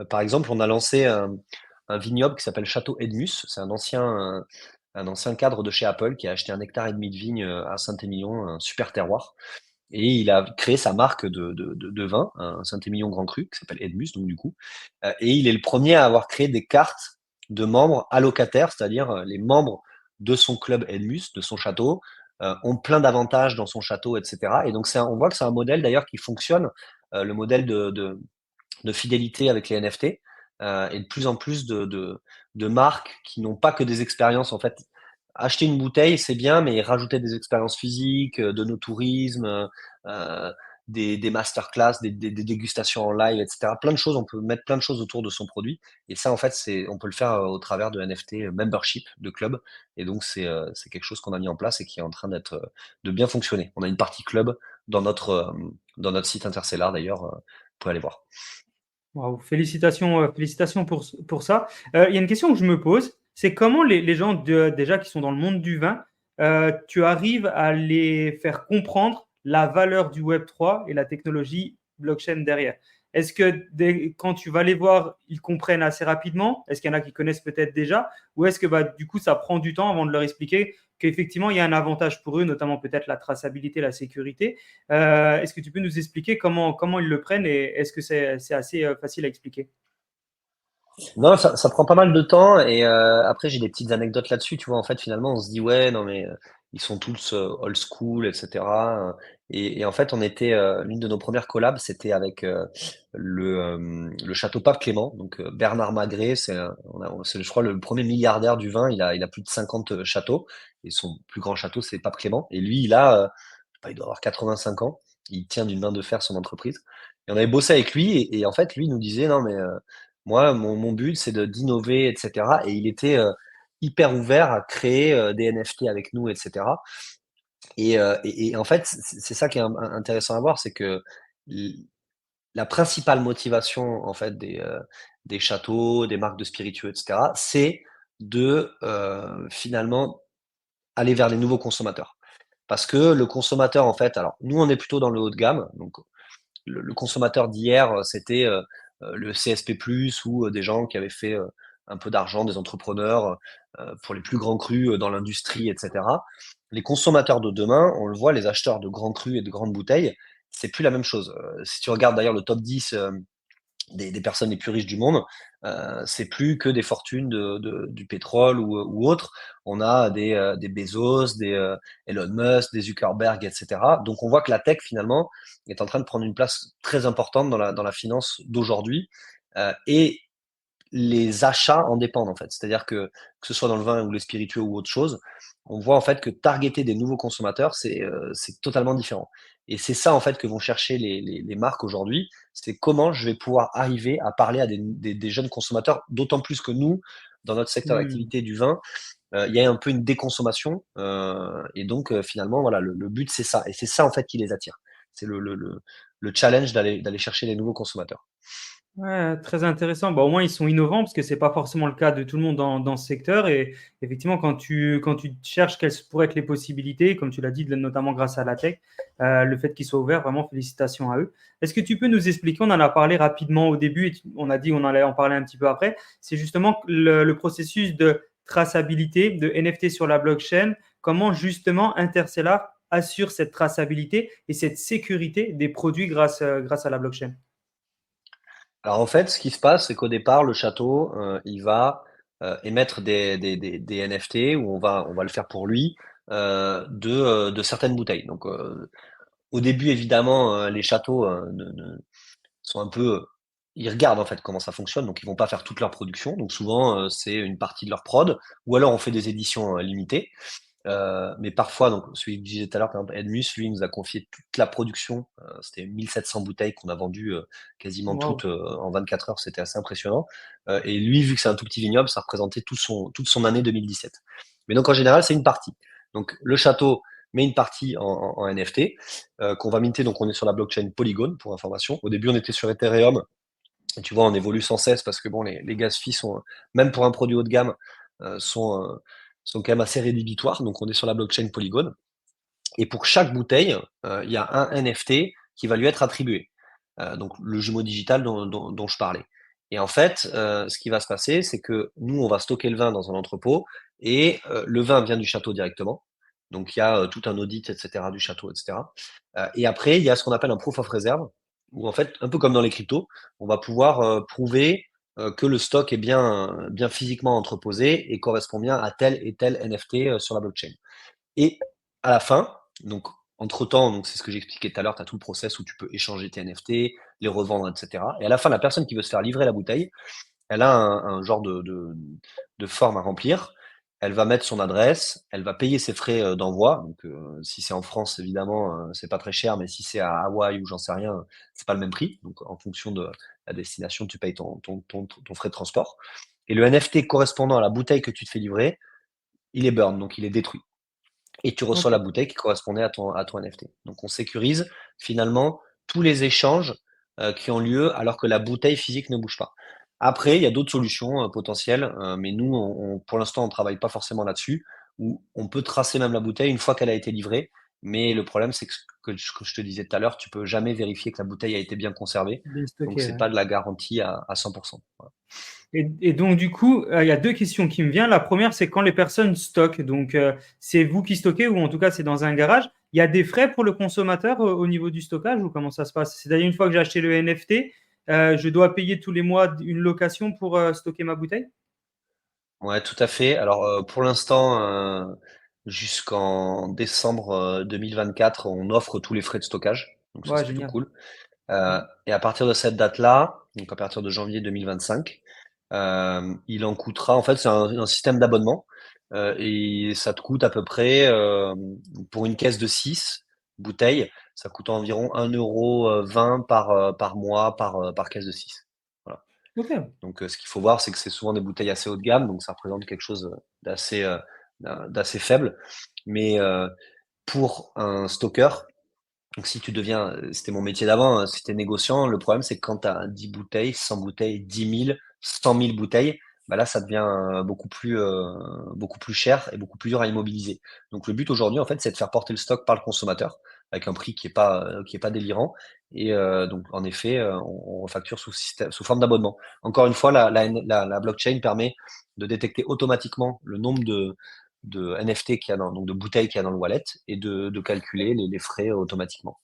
Par exemple, on a lancé un vignoble qui s'appelle Château Edmus. C'est un ancien cadre de chez Apple qui a acheté 1,5 hectare de vigne à Saint-Émilion, un super terroir. Et il a créé sa marque de vin, un Saint-Émilion Grand Cru, qui s'appelle Edmus, donc du coup. Et il est le premier à avoir créé des cartes de membres allocataires, c'est-à-dire les membres de son club Edmus, de son château, ont plein d'avantages dans son château, etc. Et donc, on voit que c'est un modèle d'ailleurs qui fonctionne, le modèle de fidélité avec les NFT, et de plus en plus de marques qui n'ont pas que des expériences. En fait, acheter une bouteille, c'est bien, mais rajouter des expériences physiques, de nos tourismes, euh, des masterclass, des dégustations en live, etc. Plein de choses, on peut mettre plein de choses autour de son produit. Et ça, en fait, on peut le faire au travers de NFT membership de club. Et donc, c'est quelque chose qu'on a mis en place et qui est en train de bien fonctionner. On a une partie club dans notre site Interstellar, d'ailleurs. Vous pouvez aller voir. Waouh, félicitations, félicitations pour ça. Il y a une question que je me pose, c'est comment les gens déjà qui sont dans le monde du vin, tu arrives à les faire comprendre la valeur du Web3 et la technologie blockchain derrière. Est-ce que quand tu vas les voir, ils comprennent assez rapidement? Est-ce qu'il y en a qui connaissent peut-être déjà? Ou est-ce que bah, du coup, ça prend du temps avant de leur expliquer qu'effectivement, il y a un avantage pour eux, notamment peut-être la traçabilité, la sécurité? Est-ce que tu peux nous expliquer comment ils le prennent et est-ce que c'est assez facile à expliquer? Non, ça prend pas mal de temps et après j'ai des petites anecdotes là-dessus. Tu vois, en fait, finalement, on se dit ouais, non mais ils sont tous old school, etc. Et en fait, l'une de nos premières collabs, c'était avec le château Pape Clément. Donc Bernard Magré, c'est je crois le premier milliardaire du vin. Il a plus de 50 châteaux et son plus grand château, c'est Pape Clément. Et lui, il doit avoir 85 ans. Il tient d'une main de fer son entreprise. Et on avait bossé avec lui et en fait, lui il nous disait non mais moi, mon but, c'est d'innover, etc. Et il était hyper ouvert à créer des NFT avec nous, etc. Et en fait, c'est ça qui est intéressant à voir, c'est que l- la principale motivation, en fait, des châteaux, des marques de spiritueux, etc., c'est de finalement aller vers les nouveaux consommateurs. Parce que le consommateur, en fait, alors nous, on est plutôt dans le haut de gamme, donc le consommateur d'hier, c'était le CSP+, ou des gens qui avaient fait un peu d'argent, des entrepreneurs pour les plus grands crus dans l'industrie, etc. Les consommateurs de demain, on le voit, les acheteurs de grands crus et de grandes bouteilles, c'est plus la même chose. Si tu regardes d'ailleurs le top 10 des personnes les plus riches du monde, c'est plus que des fortunes du pétrole ou autres. On a des Bezos, des Elon Musk, des Zuckerberg, etc. Donc on voit que la tech finalement est en train de prendre une place très importante dans la finance d'aujourd'hui. Et les achats en dépendent en fait. C'est-à-dire que ce soit dans le vin ou les spiritueux ou autre chose, on voit en fait que targeter des nouveaux consommateurs, c'est totalement différent. Et c'est ça en fait que vont chercher les marques aujourd'hui, c'est comment je vais pouvoir arriver à parler à des jeunes consommateurs, d'autant plus que nous, dans notre secteur Mmh. d'activité du vin, il y a un peu une déconsommation, et donc finalement voilà, le but c'est ça et c'est ça en fait qui les attire. C'est le challenge d'aller chercher les nouveaux consommateurs. Ouais, très intéressant. Bah, au moins, ils sont innovants parce que c'est pas forcément le cas de tout le monde dans ce secteur. Et effectivement, quand tu cherches quelles pourraient être les possibilités, comme tu l'as dit, notamment grâce à la tech, le fait qu'ils soient ouverts, vraiment félicitations à eux. Est-ce que tu peux nous expliquer, on en a parlé rapidement au début et on a dit on allait en parler un petit peu après, c'est justement le processus de traçabilité de NFT sur la blockchain, comment justement Interstellar assure cette traçabilité et cette sécurité des produits grâce à la blockchain. Alors en fait, ce qui se passe, c'est qu'au départ, le château, il va, émettre des NFT où on va le faire pour lui, de certaines bouteilles. Donc, au début, évidemment, les châteaux, sont un peu, ils regardent en fait comment ça fonctionne, donc ils vont pas faire toute leur production. Donc souvent, c'est une partie de leur prod ou alors on fait des éditions, limitées. Mais parfois, donc celui que je disais tout à l'heure, par exemple, Edmus, lui, il nous a confié toute la production. C'était 1700 bouteilles qu'on a vendues quasiment Waouh. toutes en 24 heures. C'était assez impressionnant. Et lui, vu que c'est un tout petit vignoble, ça représentait toute son année 2017. Mais donc, en général, c'est une partie. Donc, le château met une partie en NFT qu'on va minter. Donc, on est sur la blockchain Polygon, pour information. Au début, on était sur Ethereum. Et tu vois, on évolue sans cesse parce que bon, les gas fees sont, même pour un produit haut de gamme, sont quand même assez rédhibitoires. Donc, on est sur la blockchain Polygon. Et pour chaque bouteille, il y a un NFT qui va lui être attribué. Donc, le jumeau digital dont je parlais. Et en fait, ce qui va se passer, c'est que nous, on va stocker le vin dans un entrepôt et le vin vient du château directement. Donc, il y a tout un audit, etc., du château, etc. Et après, il y a ce qu'on appelle un proof of reserve, où en fait, un peu comme dans les cryptos, on va pouvoir prouver que le stock est bien physiquement entreposé et correspond bien à tel et tel NFT sur la blockchain. Et à la fin, donc entre-temps, donc c'est ce que j'expliquais tout à l'heure, tu as tout le process où tu peux échanger tes NFT, les revendre, etc. Et à la fin, la personne qui veut se faire livrer la bouteille, elle a un genre de forme à remplir. Elle va mettre son adresse, elle va payer ses frais d'envoi. Donc, si c'est en France, évidemment, c'est pas très cher, mais si c'est à Hawaï ou j'en sais rien, c'est pas le même prix. Donc, en fonction de la destination, tu payes ton frais de transport. Et le NFT correspondant à la bouteille que tu te fais livrer, il est burn, donc il est détruit. Et tu reçois Ok. la bouteille qui correspondait à ton NFT. Donc, on sécurise finalement tous les échanges qui ont lieu alors que la bouteille physique ne bouge pas. Après, il y a d'autres solutions potentielles, mais nous, pour l'instant, on ne travaille pas forcément là-dessus, où on peut tracer même la bouteille une fois qu'elle a été livrée. Mais le problème, c'est que je te disais tout à l'heure, tu peux jamais vérifier que la bouteille a été bien conservée. Bien Donc, stocké, c'est ouais. pas de la garantie à 100%. Voilà. Et donc, du coup, il y a deux questions qui me viennent. La première, c'est quand les personnes stockent. Donc, c'est vous qui stockez ou en tout cas, c'est dans un garage. Il y a des frais pour le consommateur au niveau du stockage ou comment ça se passe? C'est-à-dire, une fois que j'ai acheté le NFT, je dois payer tous les mois une location pour stocker ma bouteille? Ouais, tout à fait. Alors, pour l'instant, jusqu'en décembre 2024, on offre tous les frais de stockage. Donc ça, Ouais, c'est plutôt génial. cool. Ouais. Et à partir de cette date-là, donc à partir de janvier 2025, il en coûtera, en fait, c'est un système d'abonnement. Et ça te coûte à peu près, pour une caisse de 6 bouteilles, ça coûte environ 1,20 € par mois par caisse de 6. Voilà. Ok. Donc, ce qu'il faut voir, c'est que c'est souvent des bouteilles assez haut de gamme, donc ça représente quelque chose d'assez faible. Mais pour un stocker, donc si tu deviens, c'était mon métier d'avant, si tu es négociant, le problème, c'est que quand tu as 10 bouteilles, 100 bouteilles, 10 000, 100 000 bouteilles, bah là, ça devient beaucoup plus cher et beaucoup plus dur à immobiliser. Donc, le but aujourd'hui, en fait, c'est de faire porter le stock par le consommateur avec un prix qui est pas délirant. Et donc, en effet, on facture sous forme d'abonnement. Encore une fois, la blockchain permet de détecter automatiquement le nombre de NFT qu'il y a donc de bouteilles qu'il y a dans le wallet et de calculer les frais automatiquement.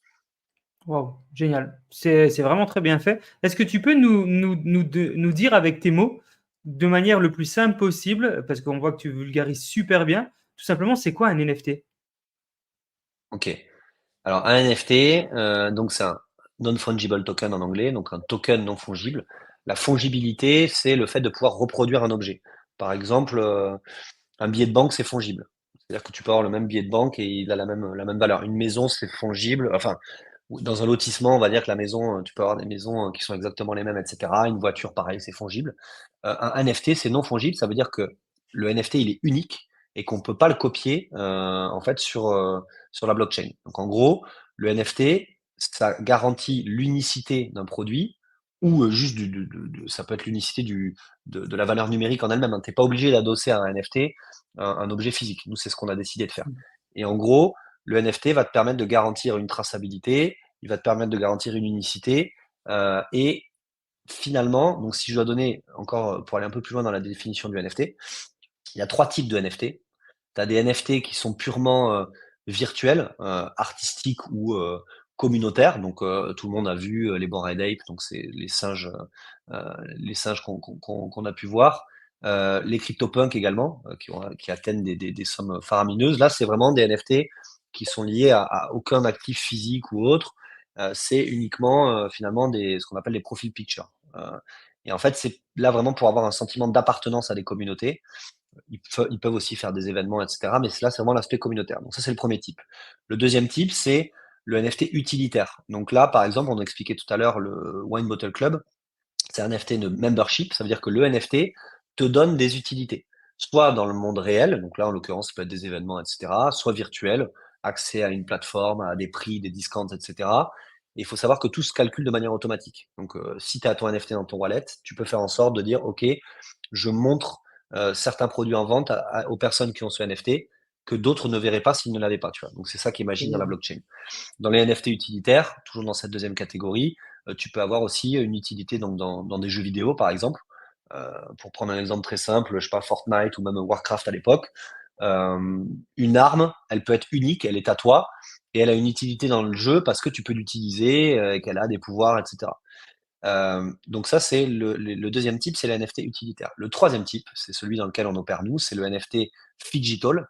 Waouh, génial. C'est vraiment très bien fait. Est-ce que tu peux nous dire avec tes mots, de manière le plus simple possible, parce qu'on voit que tu vulgarises super bien, tout simplement, c'est quoi un NFT? Ok. Alors un NFT, donc c'est un non-fungible token en anglais, donc un token non fongible. La fongibilité, c'est le fait de pouvoir reproduire un objet. Par exemple, un billet de banque, c'est fongible. C'est-à-dire que tu peux avoir le même billet de banque et il a la même valeur. Une maison, c'est fongible. Enfin, dans un lotissement, on va dire que la maison, tu peux avoir des maisons qui sont exactement les mêmes, etc. Une voiture, pareil, c'est fongible. Un NFT, c'est non fongible. Ça veut dire que le NFT, il est unique et qu'on ne peut pas le copier en fait sur la blockchain. Donc en gros, le NFT, ça garantit l'unicité d'un produit ou juste ça peut être l'unicité de la valeur numérique en elle-même. Tu n'es pas obligé d'adosser à un NFT un objet physique. Nous, c'est ce qu'on a décidé de faire. Et en gros, le NFT va te permettre de garantir une traçabilité, il va te permettre de garantir une unicité. Et finalement, donc si je dois donner encore, pour aller un peu plus loin dans la définition du NFT, il y a 3 types de NFT. Tu as des NFT qui sont purement virtuels, artistiques ou communautaires. Donc tout le monde a vu les Bored Ape, donc c'est les singes qu'on a pu voir. Les CryptoPunks également, qui atteignent des sommes faramineuses. Là, c'est vraiment des NFT qui sont liés à aucun actif physique ou autre. C'est uniquement finalement ce qu'on appelle les profil pictures. Et en fait, c'est là vraiment pour avoir un sentiment d'appartenance à des communautés. Ils peuvent aussi faire des événements, etc. Mais là, c'est vraiment l'aspect communautaire. Donc ça, c'est le premier type. Le deuxième type, c'est le NFT utilitaire. Donc là, par exemple, on a expliqué tout à l'heure le Wine Bottle Club. C'est un NFT de membership. Ça veut dire que le NFT te donne des utilités. Soit dans le monde réel, donc là, en l'occurrence, ça peut être des événements, etc. Soit virtuel, accès à une plateforme, à des prix, des discounts, etc. Et il faut savoir que tout se calcule de manière automatique. Donc, si tu as ton NFT dans ton wallet, tu peux faire en sorte de dire, OK, je montre certains produits en vente aux personnes qui ont ce NFT que d'autres ne verraient pas s'ils ne l'avaient pas. Tu vois. Donc, c'est ça qui est magique dans la blockchain. Dans les NFT utilitaires, toujours dans cette deuxième catégorie, tu peux avoir aussi une utilité donc, dans des jeux vidéo, par exemple. Pour prendre un exemple très simple, je sais pas, Fortnite ou même Warcraft à l'époque. Une arme, elle peut être unique, elle est à toi, et elle a une utilité dans le jeu parce que tu peux l'utiliser et qu'elle a des pouvoirs, etc. Donc ça, c'est le deuxième type, c'est le NFT utilitaire. Le troisième type, c'est celui dans lequel on opère nous, c'est le NFT phygital,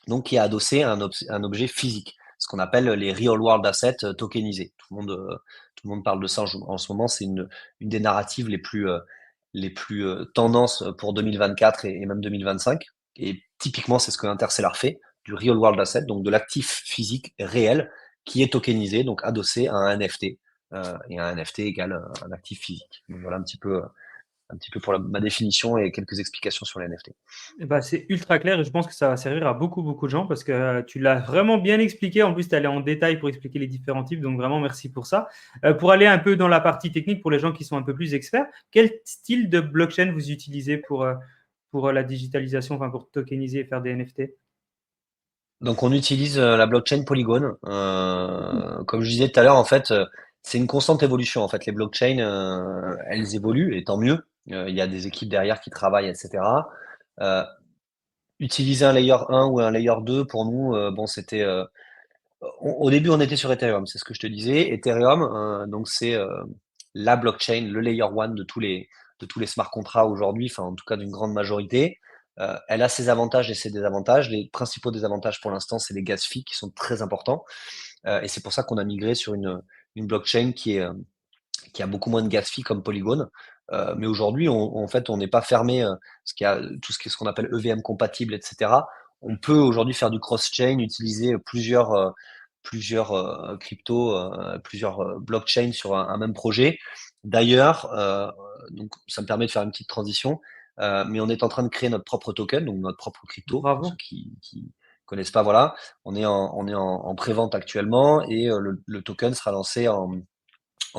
donc qui est adossé à un objet physique, ce qu'on appelle les real world assets tokenisés. Tout le monde parle de ça en ce moment, c'est une des narratives les plus tendances pour 2024 et même 2025. Et typiquement, c'est ce que Interstellar fait, du real world asset, donc de l'actif physique réel qui est tokenisé, donc adossé à un NFT. Et un NFT égale un actif physique. Donc voilà un petit peu pour ma définition et quelques explications sur les NFT. Eh ben, c'est ultra clair et je pense que ça va servir à beaucoup, beaucoup de gens parce que tu l'as vraiment bien expliqué. En plus, tu es allé en détail pour expliquer les différents types. Donc, vraiment, merci pour ça. Pour aller un peu dans la partie technique, pour les gens qui sont un peu plus experts, quel style de blockchain vous utilisez pour la digitalisation, enfin pour tokeniser et faire des NFT? Donc on utilise la blockchain Polygon. Comme je disais tout à l'heure, en fait, c'est une constante évolution. En fait, les blockchains, elles évoluent et tant mieux. Il y a des équipes derrière qui travaillent, etc. Euh, Utiliser un layer 1 ou un layer 2, pour nous, bon, c'était au début, on était sur Ethereum, c'est ce que je te disais. Ethereum, donc c'est la blockchain, le layer 1 de tous les smart contracts aujourd'hui, enfin en tout cas d'une grande majorité. Elle a ses avantages et ses désavantages. Les principaux désavantages pour l'instant, c'est les gas fees qui sont très importants. Et c'est pour ça qu'on a migré sur une blockchain qui a beaucoup moins de gas fees comme Polygon. Mais aujourd'hui, en fait, on n'est pas fermé, parce qu'il y a tout ce qu'on appelle EVM compatible, etc. On peut aujourd'hui faire du cross-chain, utiliser plusieurs cryptos, plusieurs blockchains sur un même projet. D'ailleurs, donc ça me permet de faire une petite transition, mais on est en train de créer notre propre token, donc notre propre crypto, pour ceux Bravo. qui connaissent pas, voilà. On est en pré-vente actuellement et le token sera lancé en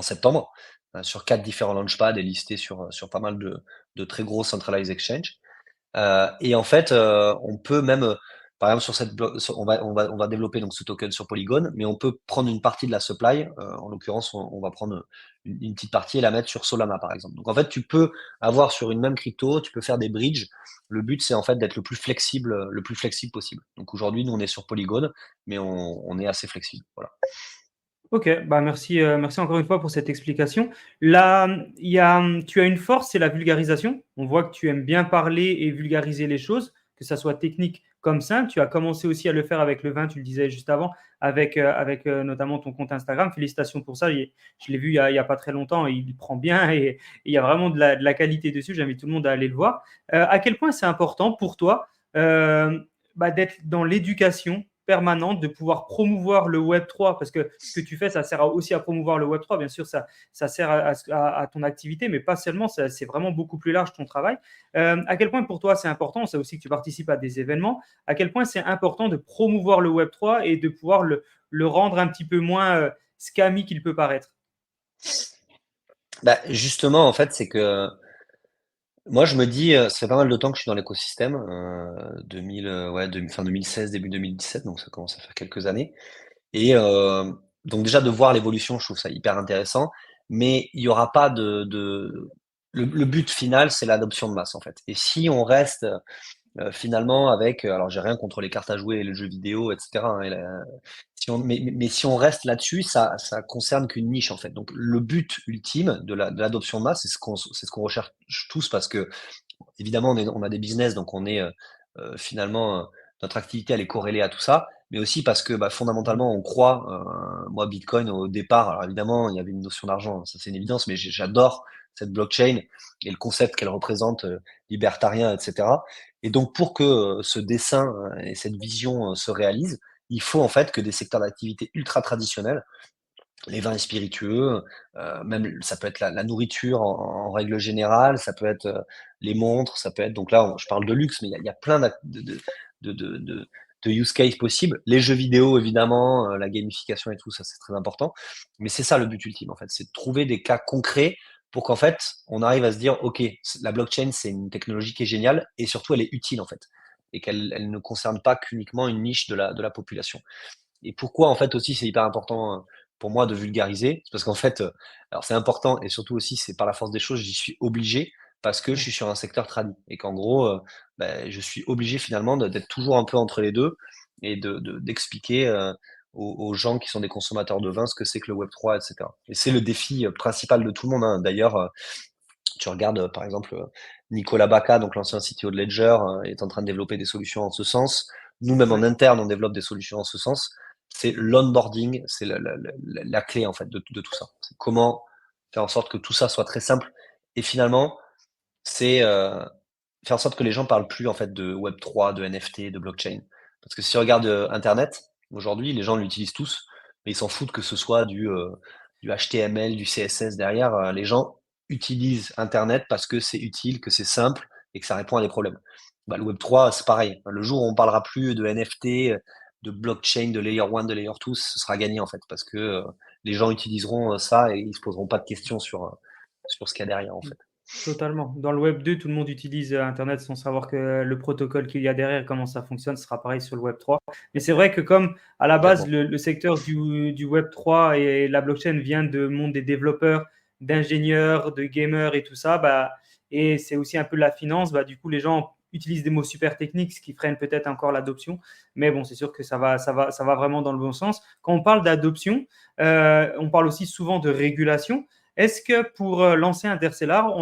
septembre sur 4 différents launchpads et listé sur pas mal de très gros centralized exchange. Et en fait, on peut même, par exemple, on va développer donc ce token sur Polygon, mais on peut prendre une partie de la supply. En l'occurrence, on va prendre une petite partie et la mettre sur Solana, par exemple. Donc en fait, tu peux avoir sur une même crypto, tu peux faire des bridges. Le but, c'est en fait d'être le plus flexible possible. Donc aujourd'hui, nous, on est sur Polygon, mais on est assez flexible. Voilà. Ok, bah merci, merci encore une fois pour cette explication. Là, tu as une force, c'est la vulgarisation. On voit que tu aimes bien parler et vulgariser les choses, que ça soit technique comme simple. Tu as commencé aussi à le faire avec le vin, tu le disais juste avant, avec notamment ton compte Instagram. Félicitations pour ça. Je l'ai vu il y a pas très longtemps. Il prend bien et il y a vraiment de la qualité dessus. J'invite tout le monde à aller le voir. À quel point c'est important pour toi d'être dans l'éducation permanente, de pouvoir promouvoir le Web3, parce que ce que tu fais, ça sert aussi à promouvoir le Web3. Bien sûr, ça sert à ton activité, mais pas seulement, c'est vraiment beaucoup plus large ton travail. À quel point pour toi c'est important, c'est aussi que tu participes à des événements, à quel point c'est important de promouvoir le Web3 et de pouvoir le rendre un petit peu moins scammy qu'il peut paraître. Bah, justement, en fait, c'est que moi, je me dis, ça fait pas mal de temps que je suis dans l'écosystème, 2000, ouais, fin 2016, début 2017, donc ça commence à faire quelques années. Et donc déjà de voir l'évolution, je trouve ça hyper intéressant, mais il y aura pas le but final, c'est l'adoption de masse, en fait. Et si on reste, finalement avec, alors j'ai rien contre les cartes à jouer et les jeux vidéo et cetera, hein, et la si on mais si on reste là-dessus, ça concerne qu'une niche, en fait. Donc le but ultime de l'adoption de masse, c'est ce qu'on recherche tous parce que évidemment, on a des business, donc on est finalement, notre activité, elle est corrélée à tout ça, mais aussi parce que bah, fondamentalement, on croit. Moi, Bitcoin, au départ, alors évidemment, il y avait une notion d'argent, hein, ça c'est une évidence, mais j'adore cette blockchain et le concept qu'elle représente, libertarien, etc. Et donc, pour que ce dessin et cette vision se réalisent, il faut en fait que des secteurs d'activité ultra traditionnels, les vins et spiritueux, même ça peut être la nourriture en règle générale, ça peut être, les montres, ça peut être donc là, je parle de luxe, mais il y a plein de use cases possibles. Les jeux vidéo évidemment, la gamification et tout ça, c'est très important. Mais c'est ça le but ultime en fait, c'est de trouver des cas concrets pour qu'en fait, on arrive à se dire: «OK, la blockchain, c'est une technologie qui est géniale et surtout elle est utile en fait» et qu'elle ne concerne pas qu'uniquement une niche de la population. Et pourquoi en fait aussi c'est hyper important, pour moi de vulgariser? C'est parce qu'en fait, alors c'est important et surtout aussi c'est par la force des choses, j'y suis obligé parce que je suis sur un secteur tradi et qu'en gros, je suis obligé finalement d'être toujours un peu entre les 2 et d'expliquer, aux gens qui sont des consommateurs de vin ce que c'est que le Web3 et cetera. Et c'est le défi, principal de tout le monde, hein. D'ailleurs, tu regardes, par exemple, Nicolas Bacca, donc l'ancien CTO de Ledger, est en train de développer des solutions en ce sens. Nous, même en Ouais. interne, on développe des solutions en ce sens. C'est l'onboarding, c'est la clé en fait de tout ça. C'est comment faire en sorte que tout ça soit très simple et finalement, c'est, faire en sorte que les gens parlent plus en fait de Web3, de NFT, de blockchain. Parce que si tu regardes, internet, aujourd'hui, les gens l'utilisent tous, mais ils s'en foutent que ce soit du HTML, du CSS derrière, les gens utilisent internet parce que c'est utile, que c'est simple et que ça répond à des problèmes. Bah, le Web3, c'est pareil. Le jour où on parlera plus de NFT, de blockchain, de layer 1, de layer 2, ce sera gagné en fait parce que, les gens utiliseront, ça et ils se poseront pas de questions sur ce qu'il y a derrière en fait. Totalement. Dans le Web 2, tout le monde utilise Internet sans savoir que le protocole qu'il y a derrière, comment ça fonctionne, ce sera pareil sur le Web 3. Mais c'est vrai que comme à la base, Complètement. le secteur du Web 3 et la blockchain vient de monde des développeurs, d'ingénieurs, de gamers et tout ça, et c'est aussi un peu la finance, du coup, les gens utilisent des mots super techniques, ce qui freine peut-être encore l'adoption. Mais bon, c'est sûr que ça va vraiment dans le bon sens. Quand on parle d'adoption, on parle aussi souvent de régulation. Est-ce que pour lancer Intercellar,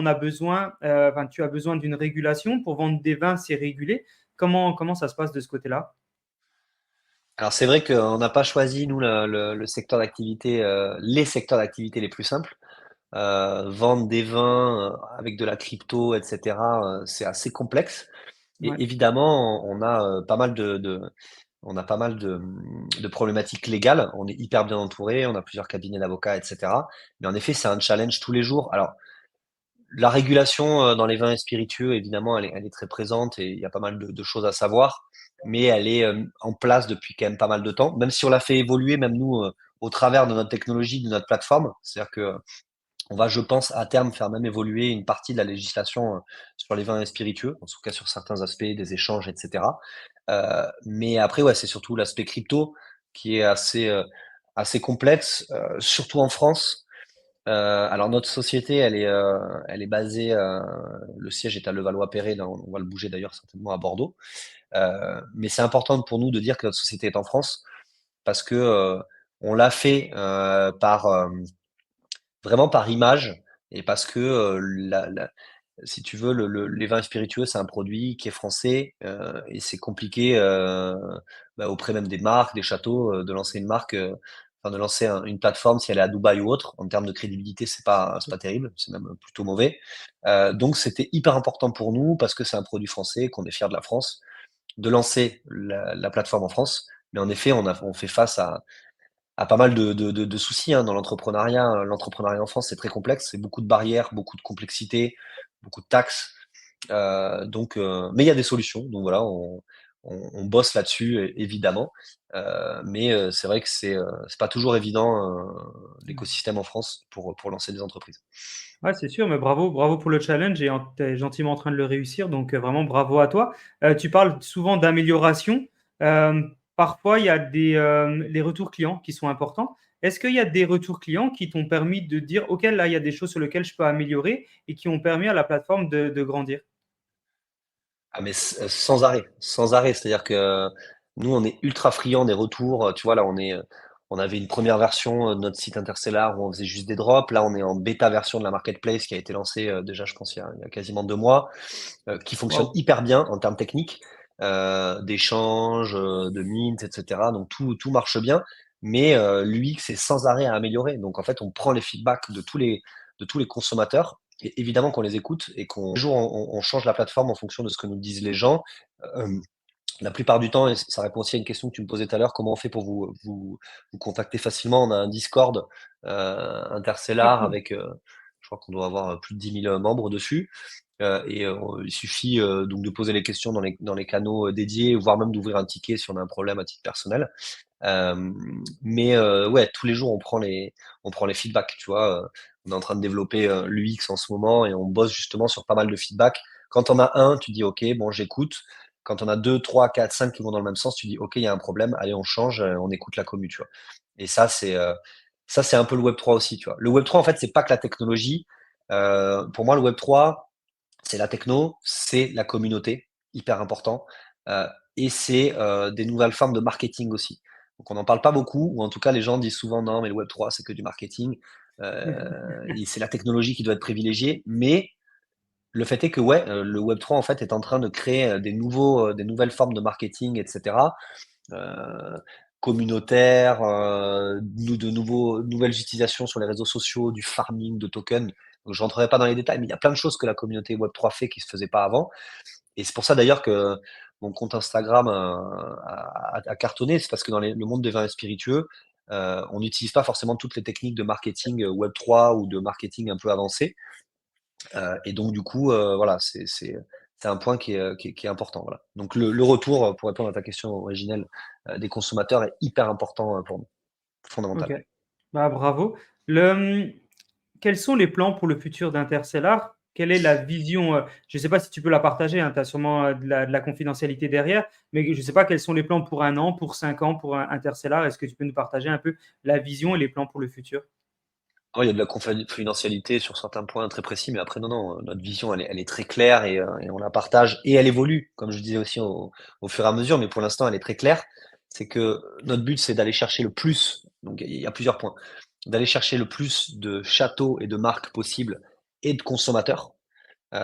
tu as besoin d'une régulation pour vendre des vins, c'est régulé? Comment ça se passe de ce côté-là? Alors c'est vrai qu'on n'a pas choisi nous le secteur d'activité, les secteurs d'activité les plus simples. Vendre des vins, avec de la crypto et cetera, c'est assez complexe Ouais, et évidemment on a, pas mal on a pas mal de problématiques légales. On est hyper bien entouré, on a plusieurs cabinets d'avocats et cetera. Mais en effet, c'est un challenge tous les jours. Alors la régulation, dans les vins et spiritueux, évidemment, elle est très présente et il y a pas mal de choses à savoir, mais elle est, en place depuis quand même pas mal de temps, même si on l'a fait évoluer, même nous, au travers de notre technologie, de notre plateforme. C'est-à-dire que on va, je pense, à terme, faire même évoluer une partie de la législation, sur les vins et spiritueux, en tout cas sur certains aspects des échanges et cetera. Mais après, ouais, c'est surtout l'aspect crypto qui est assez complexe, surtout en France. Alors notre société, elle est basée, le siège est à Levallois-Perret, là, on va le bouger d'ailleurs certainement à Bordeaux. Mais c'est important pour nous de dire que notre société est en France parce que, on l'a fait, vraiment par image et parce que, si tu veux, les vins spiritueux, c'est un produit qui est français et c'est compliqué auprès même des marques, des châteaux, de lancer une marque, enfin de lancer une plateforme si elle est à Dubaï ou autre. En termes de crédibilité, c'est pas terrible, c'est même plutôt mauvais. Donc c'était hyper important pour nous parce que c'est un produit français, qu'on est fier de la France, de lancer la plateforme en France. Mais en effet, on fait face à pas mal de soucis dans l'entrepreneuriat. L'entrepreneuriat en France, c'est très complexe, c'est beaucoup de barrières, beaucoup de complexité, beaucoup de taxes. Mais il y a des solutions. Donc voilà, on bosse là-dessus, évidemment. Mais c'est vrai que c'est pas toujours évident l'écosystème en France pour lancer des entreprises. Ouais, c'est sûr, mais bravo, bravo pour le challenge et tu es gentiment en train de le réussir, donc vraiment bravo à toi. Tu parles souvent d'amélioration. Euh, Parfois, il y a des retours clients qui sont importants. Est-ce qu'il y a des retours clients qui t'ont permis de dire, OK, là, il y a des choses sur lesquelles je peux améliorer et qui ont permis à la plateforme de grandir? Ah mais sans arrêt, sans arrêt. C'est-à-dire que nous, on est ultra friands des retours. Tu vois, là, on avait une première version de notre site Interstellar où on faisait juste des drops. Là, on est en bêta version de la marketplace qui a été lancée déjà, je pense, il y a quasiment 2 mois, qui fonctionne Wow. hyper bien en termes techniques, d'échange, de mint, etc. Donc tout marche bien. Mais l'UX est sans arrêt à améliorer. Donc en fait, on prend les feedbacks de tous les consommateurs et évidemment qu'on les écoute et qu'on jour on change la plateforme en fonction de ce que nous disent les gens. Euh, la plupart du temps, et ça répond aussi à une question que tu me posais tout à l'heure, comment on fait pour vous contacter facilement? On a un Discord Ah, Interstellar cool. avec, je crois qu'on doit avoir plus de 10 000 membres dessus. Il suffit donc de poser les questions dans les canaux dédiés, voire même d'ouvrir un ticket si on a un problème à titre personnel. Mais ouais, tous les jours, on prend les feedbacks, tu vois. On est en train de développer l'UX en ce moment et on bosse justement sur pas mal de feedbacks. Quand on a un, tu dis OK, bon, j'écoute. Quand on a deux, trois, quatre, cinq qui vont dans le même sens, tu dis OK, il y a un problème, allez, on change, on écoute la commu, tu vois. Et ça, c'est un peu le Web3 aussi, tu vois. Le Web3, en fait, c'est pas que la technologie. Pour moi, le Web3, c'est la techno, c'est la communauté, hyper important, heu et c'est des nouvelles formes de marketing aussi. Donc on n'en parle pas beaucoup, ou en tout cas les gens disent souvent: «Non, mais le Web3 c'est que du marketing, et c'est la technologie qui doit être privilégiée». Mais le fait est que ouais, le Web3 en fait est en train de créer, des nouvelles formes de marketing et cetera, heu, communautaires, nouvelles utilisations sur les réseaux sociaux, du farming de tokens. Donc je rentrerai pas dans les détails, mais il y a plein de choses que la communauté Web3 fait qui se faisaient pas avant. Et c'est pour ça d'ailleurs que mon compte Instagram a cartonné. C'est parce que dans le monde des vins spiritueux, on n'utilise pas forcément toutes les techniques de marketing Web3 ou de marketing un peu avancé. Et donc du coup, voilà, c'est un point qui est important. Voilà. Donc le retour, pour répondre à ta question originelle, des consommateurs est hyper important pour nous, OK. fondamental. Bah, bravo. Le, quels sont les plans pour le futur d'Interstellar? Quelle est la vision? Je ne sais pas si tu peux la partager, hein, tu as sûrement de la confidentialité derrière, mais je ne sais pas quels sont les plans pour 1 an, pour 5 ans, pour Interstellar. Est-ce que tu peux nous partager un peu la vision et les plans pour le futur? Ouais, il y a de la confidentialité sur certains points très précis, mais après non, non, notre vision elle est très claire et on la partage et elle évolue, comme je disais aussi au fur et à mesure, mais pour l'instant elle est très claire. C'est que notre but, c'est d'aller chercher le plus, donc il y a plusieurs points, d'aller chercher le plus de châteaux et de marques possibles et de consommateurs.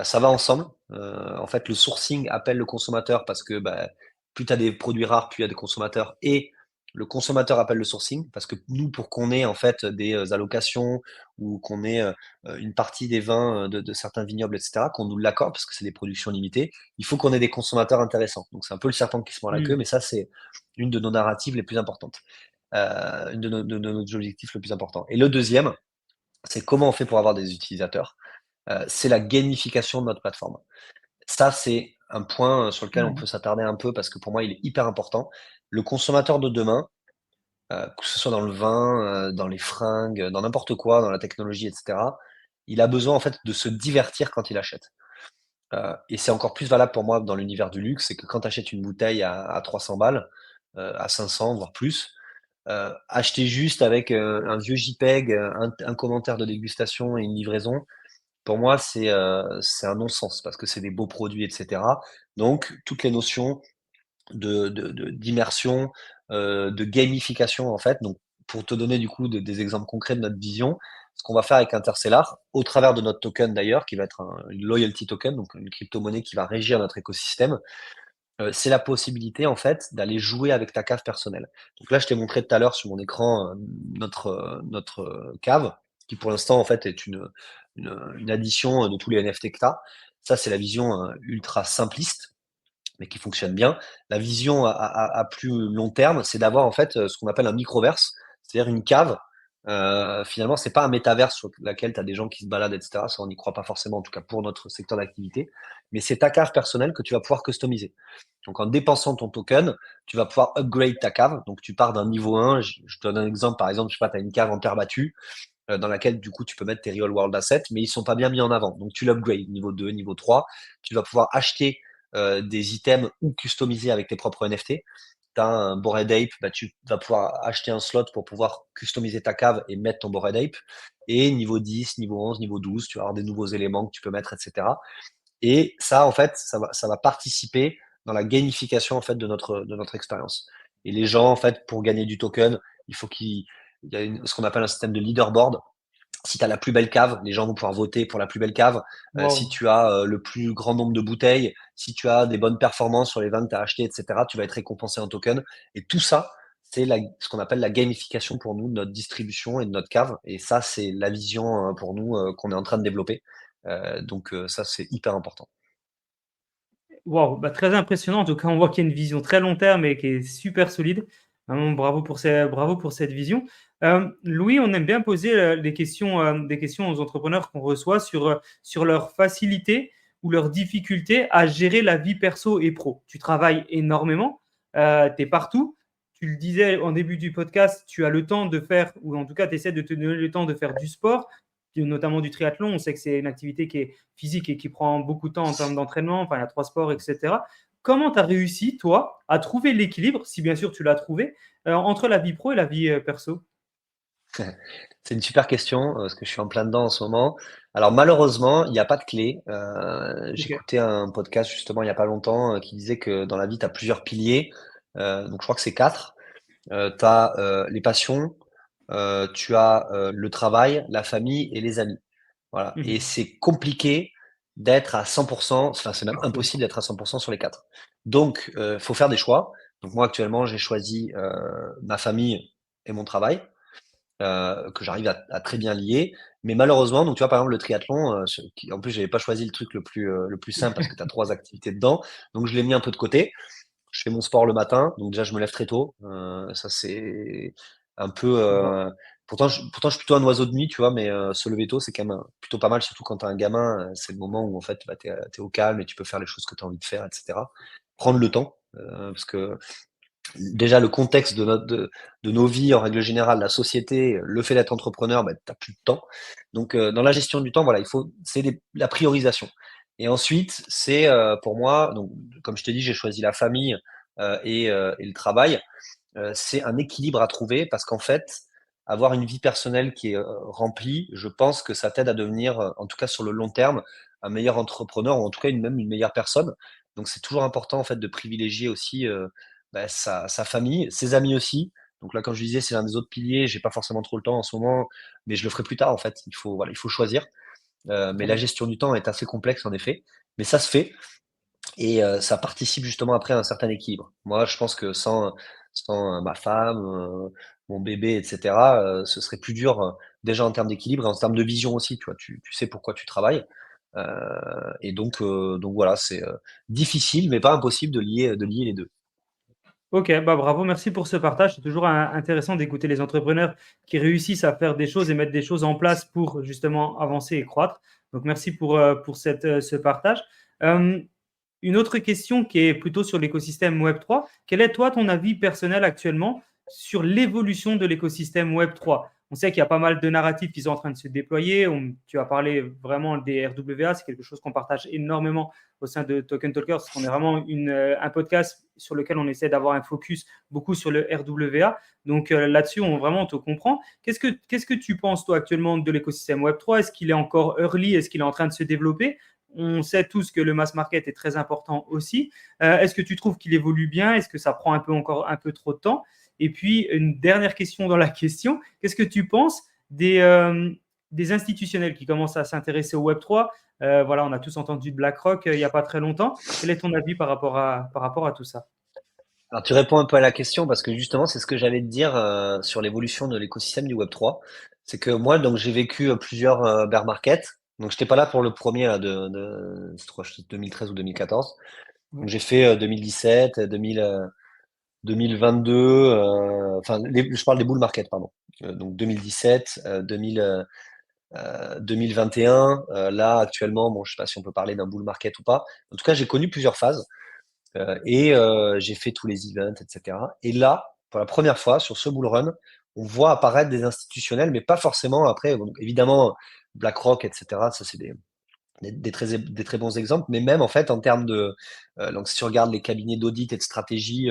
Ça va ensemble. En fait, le sourcing appelle le consommateur parce que, bah, plus tu as des produits rares, plus il y a des consommateurs et le consommateur appelle le sourcing parce que nous, pour qu'on ait en fait des, allocations ou qu'on ait, une partie des vins, de certains vignobles et cetera, qu'on nous l'accorde parce que c'est des productions limitées, il faut qu'on ait des consommateurs intéressants. Donc c'est un peu le serpent qui se mord la queue, Hmm. mais ça, c'est une de nos narratives les plus importantes, une de nos objectifs le plus important. Et le deuxième, c'est comment on fait pour avoir des utilisateurs? C'est la gamification de notre plateforme. Ça, c'est un point, sur lequel on peut Mhm. s'attarder un peu parce que pour moi, il est hyper important. Le consommateur de demain, que ce soit dans le vin, dans les fringues, dans n'importe quoi, dans la technologie et cetera, il a besoin en fait de se divertir quand il achète. Et c'est encore plus valable pour moi dans l'univers du luxe, c'est que quand tu achètes une bouteille à 300 balles, à 500 voire plus, acheter juste avec, un vieux JPEG, un commentaire de dégustation et une livraison, pour moi, c'est un non-sens parce que c'est des beaux produits et cetera. Donc toutes les notions d'immersion, de gamification, en fait. Donc pour te donner du coup des exemples concrets de notre vision, ce qu'on va faire avec Interstellar, au travers de notre token d'ailleurs, qui va être une loyalty token, donc une crypto-monnaie qui va régir notre écosystème, c'est la possibilité en fait d'aller jouer avec ta cave personnelle. Donc là, je t'ai montré tout à l'heure sur mon écran, notre cave, qui pour l'instant en fait est une addition de tous les NFT que tu as. Ça, c'est la vision, ultra simpliste, mais qui fonctionne bien. La vision à plus long terme, c'est d'avoir en fait, ce qu'on appelle un microverse, c'est-à-dire une cave. Finalement, c'est pas un métaverse sur laquelle tu as des gens qui se baladent, et cetera. Ça, on n'y croit pas forcément, en tout cas pour notre secteur d'activité. Mais c'est ta cave personnelle que tu vas pouvoir customiser. Donc, en dépensant ton token, tu vas pouvoir upgrade ta cave. Donc, tu pars d'un niveau 1. Je te donne un exemple. Par exemple, je sais pas, tu as une cave en terre battue, dans laquelle, du coup, tu peux mettre tes real world assets, mais ils sont pas bien mis en avant. Donc, tu l'upgrades niveau 2, niveau 3. Tu vas pouvoir acheter des items ou customiser avec tes propres NFT. Tu as un Bored Ape, bah, tu vas pouvoir acheter un slot pour pouvoir customiser ta cave et mettre ton Bored Ape. Et niveau 10, niveau 11, niveau 12, tu vas avoir des nouveaux éléments que tu peux mettre, etc. Et ça, en fait, ça va participer dans la gamification en fait de notre expérience. Et les gens, en fait, pour gagner du token, il y a ce qu'on appelle un système de leaderboard. Si tu as la plus belle cave, les gens vont pouvoir voter pour la plus belle cave. Si Wow. tu as le plus grand nombre de bouteilles, si tu as des bonnes performances sur les vins que tu as achetés, etc., tu vas être récompensé en token. Et tout ça, c'est ce qu'on appelle la gamification pour nous de notre distribution et de notre cave. Et ça, c'est la vision pour nous qu'on est en train de développer. Donc ça, c'est hyper important. Wow, bah, très impressionnant. En tout cas, on voit qu'il y a une vision très long terme et qui est super solide. Vraiment, bravo pour cette vision. Louis, on aime bien poser des questions aux entrepreneurs qu'on reçoit sur leur facilité ou leur difficulté à gérer la vie perso et pro. Tu travailles énormément, tu es partout. Tu le disais en début du podcast, tu as le temps de faire, ou en tout cas, tu essaies de te donner le temps de faire du sport, notamment du triathlon. On sait que c'est une activité qui est physique et qui prend beaucoup de temps en termes d'entraînement. Enfin, il y a 3 sports, etc. Comment tu as réussi, toi, à trouver l'équilibre, si bien sûr tu l'as trouvé, entre la vie pro et la vie perso? C'est une super question, parce que je suis en plein dedans en ce moment. Alors malheureusement, il n'y a pas de clé. Ok. J'écoutais un podcast justement il n'y a pas longtemps qui disait que dans la vie, tu as plusieurs piliers. Donc je crois que c'est quatre. Tu as les passions, tu as le travail, la famille et les amis. Voilà. Et Mhm. c'est compliqué d'être à 100%, enfin c'est même impossible d'être à 100% sur les quatre. Donc, faut faire des choix. Donc moi actuellement, j'ai choisi ma famille et mon travail que j'arrive à très bien lier. Mais malheureusement, donc tu vois, par exemple, le triathlon, en plus, j'avais pas choisi le truc le plus simple parce que tu as trois activités dedans. Donc, je l'ai mis un peu de côté. Je fais mon sport le matin. Donc, déjà, je me lève très tôt. Ça, c'est un peu. Bon. Pourtant, je suis plutôt un oiseau de nuit, tu vois, mais se lever tôt, c'est quand même plutôt pas mal, surtout quand tu as un gamin. C'est le moment où, en fait, bah, tu es au calme et tu peux faire les choses que tu as envie de faire, etc. Prendre le temps. Parce que déjà le contexte de nos vies en règle générale, la société, le fait d'être entrepreneur, bah, tu n'as plus de temps. Donc, dans la gestion du temps, voilà, c'est la priorisation. Et ensuite, c'est pour moi, donc, comme je te dis, j'ai choisi la famille et le travail. C'est un équilibre à trouver parce qu'en fait, avoir une vie personnelle qui est remplie, je pense que ça t'aide à devenir, en tout cas sur le long terme, un meilleur entrepreneur ou en tout cas même une meilleure personne. Donc c'est toujours important en fait de privilégier aussi bah, sa famille, ses amis aussi. Donc là, comme je disais, c'est l'un des autres piliers. J'ai pas forcément trop le temps en ce moment, mais je le ferai plus tard en fait. Voilà, il faut choisir. Mais la Totalement. gestion du temps est assez complexe en effet, mais ça se fait. Et ça participe justement après à un certain équilibre. Moi, je pense que sans ma femme, mon bébé, et cetera, ce serait plus dur, déjà en termes d'équilibre et en termes de vision aussi, tu vois? Tu sais pourquoi tu travailles, et donc voilà, c'est, difficile mais pas impossible de lier les 2. Ok, bah bravo, merci pour ce partage. C'est toujours intéressant d'écouter les entrepreneurs qui réussissent à faire des choses et mettre des choses en place pour justement avancer et croître. Donc merci pour ce partage. Euh, Une autre question qui est plutôt sur l'écosystème Web3. Quel est, toi, ton avis personnel actuellement sur l'évolution de l'écosystème Web3? On sait qu'il y a pas mal de narratifs qui sont en train de se déployer. Tu as parlé vraiment des RWA, c'est quelque chose qu'on partage énormément au sein de Token Talkers, parce qu'on est vraiment un podcast sur lequel on essaie d'avoir un focus beaucoup sur le RWA. Donc là-dessus, vraiment, on te comprend. Qu'est-ce que tu penses, toi, actuellement de l'écosystème Web3? Est-ce qu'il est encore early? Est-ce qu'il est en train de se développer? On sait tous que le mass market est très important aussi. Est-ce que tu trouves qu'il évolue bien? Est-ce que ça prend encore un peu trop de temps? Et puis, une dernière question dans la question, qu'est-ce que tu penses des institutionnels qui commencent à s'intéresser au Web3. Voilà, on a tous entendu de BlackRock il n'y a pas très longtemps. Quel est ton avis par rapport à tout ça? Alors tu réponds un peu à la question parce que justement c'est ce que j'allais te dire sur l'évolution de l'écosystème du Web3. C'est que moi donc j'ai vécu plusieurs bear markets. Donc j'étais pas là pour le premier là, je crois, 2013 ou 2014. Ouais. Donc j'ai fait 2017, 2022, enfin je parle des bull markets pardon. Donc 2017, 2021. Là actuellement, bon je sais pas si on peut parler d'un bull market ou pas. En tout cas j'ai connu plusieurs phases. J'ai fait tous les events, etc. Et là, pour la première fois, sur ce bull run, on voit apparaître des institutionnels, mais pas forcément après. Donc, évidemment, BlackRock, etc. Ça, c'est des très bons exemples. Mais même en fait, en termes donc si tu regardes les cabinets d'audit et de stratégie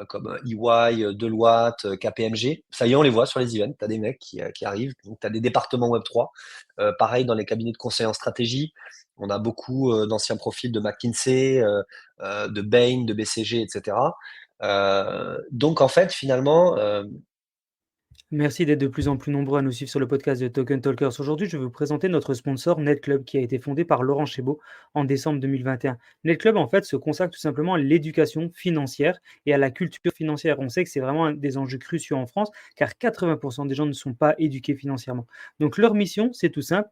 comme EY, Deloitte, KPMG, ça y est, on les voit sur les events. Tu as des mecs qui arrivent. Donc, tu as des départements Web3. Pareil dans les cabinets de conseil en stratégie. On a beaucoup d'anciens profils de McKinsey, de Bain, de BCG, etc. Donc en fait, finalement, Merci d'être de plus en plus nombreux à nous suivre sur le podcast de Token Talkers. Aujourd'hui, je vais vous présenter notre sponsor NetClub qui a été fondé par Laurent Chébeau en décembre 2021. NetClub, en fait, se consacre tout simplement à l'éducation financière et à la culture financière. On sait que c'est vraiment un des enjeux cruciaux en France car 80% des gens ne sont pas éduqués financièrement. Donc leur mission, c'est tout simple.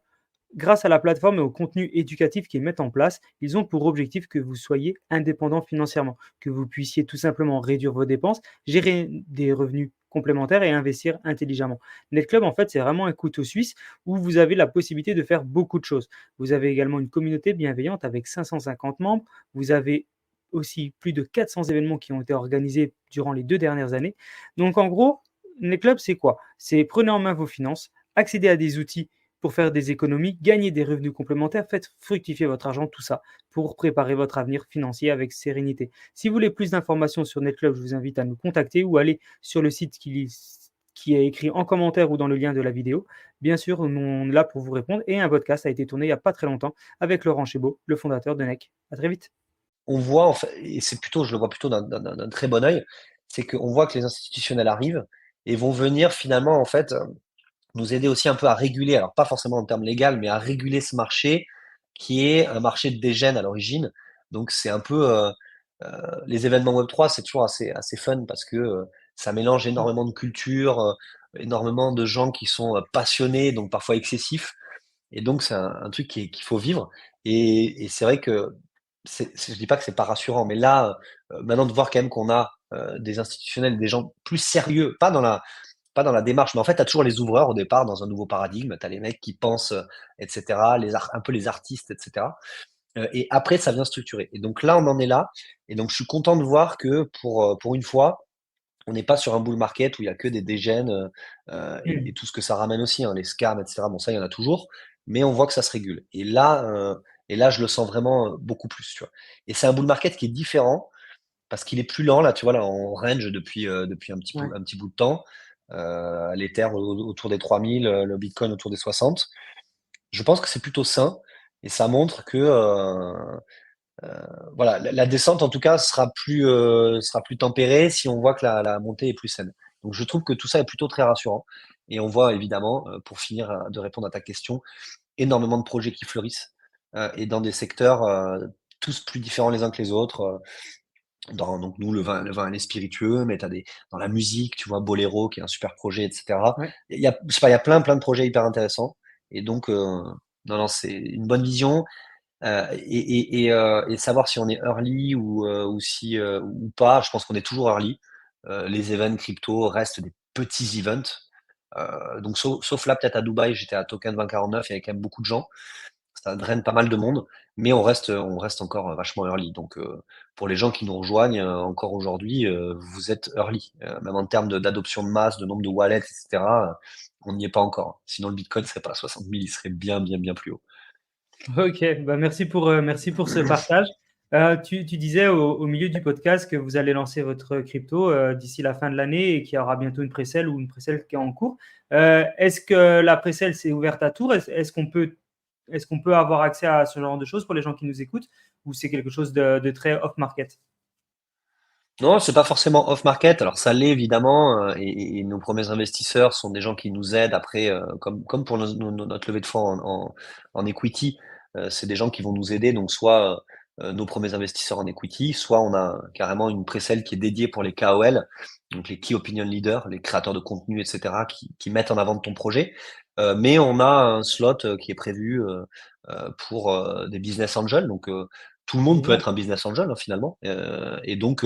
Grâce à la plateforme et au contenu éducatif qu'ils mettent en place, ils ont pour objectif que vous soyez indépendant financièrement, que vous puissiez tout simplement réduire vos dépenses, gérer des revenus complémentaires et investir intelligemment. NetClub, en fait, c'est vraiment un couteau suisse où vous avez la possibilité de faire beaucoup de choses. Vous avez également une communauté bienveillante avec 550 membres. Vous avez aussi plus de 400 événements qui ont été organisés durant les 2 dernières années. Donc, en gros, NetClub, c'est quoi? C'est prenez en main vos finances, accéder à des outils pour faire des économies, gagner des revenus complémentaires, faites fructifier votre argent, tout ça, pour préparer votre avenir financier avec sérénité. Si vous voulez plus d'informations sur NetClub, je vous invite à nous contacter ou aller sur le site qui est écrit en commentaire ou dans le lien de la vidéo. Bien sûr, on est là pour vous répondre et un podcast a été tourné il n'y a pas très longtemps avec Laurent Chébeau, le fondateur de NEC. À très vite. on voit, en fait, et c'est plutôt, je le vois plutôt d'un très bon œil, c'est qu'on voit que les institutionnels arrivent et vont venir finalement, en fait, nous aider aussi un peu à réguler, alors pas forcément en termes légal, mais à réguler ce marché qui est un marché de dégène à l'origine. Donc c'est un peu les événements Web3, c'est toujours assez fun parce que ça mélange énormément de cultures, énormément de gens qui sont passionnés, donc parfois excessifs. Et donc c'est un truc qu'il faut vivre. Et c'est vrai que je dis pas que c'est pas rassurant, mais là, maintenant de voir quand même qu'on a des institutionnels, des gens plus sérieux, pas dans la démarche, mais en fait, tu as toujours les ouvreurs au départ dans un nouveau paradigme. Tu as les mecs qui pensent, et cetera, un peu les artistes, et cetera. Et après, ça vient structurer. Et donc là, on en est là. Et donc, je suis content de voir que pour une fois, on n'est pas sur un bull market où il y a que des dégènes et Mmh. tout ce que ça ramène aussi, hein, les scams, et cetera. Bon, ça, il y en a toujours, mais on voit que ça se régule. Et là, je le sens vraiment beaucoup plus, tu vois. Et c'est un bull market qui est différent parce qu'il est plus lent là, tu vois? Là, on range depuis Ouais. un petit bout de temps. L'Ether autour des 3000, le Bitcoin autour des 60. Je pense que c'est plutôt sain et ça montre que, voilà, la descente en tout cas sera plus tempérée si on voit que la montée est plus saine. Donc je trouve que tout ça est plutôt très rassurant et on voit évidemment, pour finir, de répondre à ta question, énormément de projets qui fleurissent, et dans des secteurs, tous plus différents les uns que les autres. Donc nous, le vin et les spiritueux, mais tu as dans la musique, tu vois, Boléro qui est un super projet, et cetera. Ouais. Je sais pas, il y a plein de projets hyper intéressants et donc non, non, c'est une bonne vision, et savoir si on est early ou si, ou pas, je pense qu'on est toujours early. Les events crypto restent des petits events, donc sauf là, peut-être à Dubaï, j'étais à Token 2049, il y avait quand même beaucoup de gens. Ça draine pas mal de monde, mais on reste encore vachement early. Donc, pour les gens qui nous rejoignent encore aujourd'hui, vous êtes early. Même en termes d'adoption de masse, de nombre de wallets, etc., on n'y est pas encore. Sinon, le Bitcoin serait pas à 60 000, il serait bien, bien, bien plus haut. OK, bah, merci pour ce partage. Tu disais au milieu du podcast que vous allez lancer votre crypto, d'ici la fin de l'année et qu'il y aura bientôt une précelle ou une précelle qui est en cours. Est-ce que la précelle s'est ouverte à tour? Est-ce qu'on peut avoir accès à ce genre de choses pour les gens qui nous écoutent ou c'est quelque chose de très off market? Non, c'est pas forcément off-market. Alors ça l'est évidemment, et nos premiers investisseurs sont des gens qui nous aident après, comme pour notre levée de fonds en equity, c'est des gens qui vont nous aider. Donc soit, nos premiers investisseurs en equity, soit on a carrément une pre-sale qui est dédiée pour les KOL, donc les Key Opinion Leaders, les créateurs de contenu et cetera, qui mettent en avant ton projet. Mais on a un slot, qui est prévu, pour, des business angels. Donc, tout le monde peut Génial. être un business angel, hein, finalement. Et donc,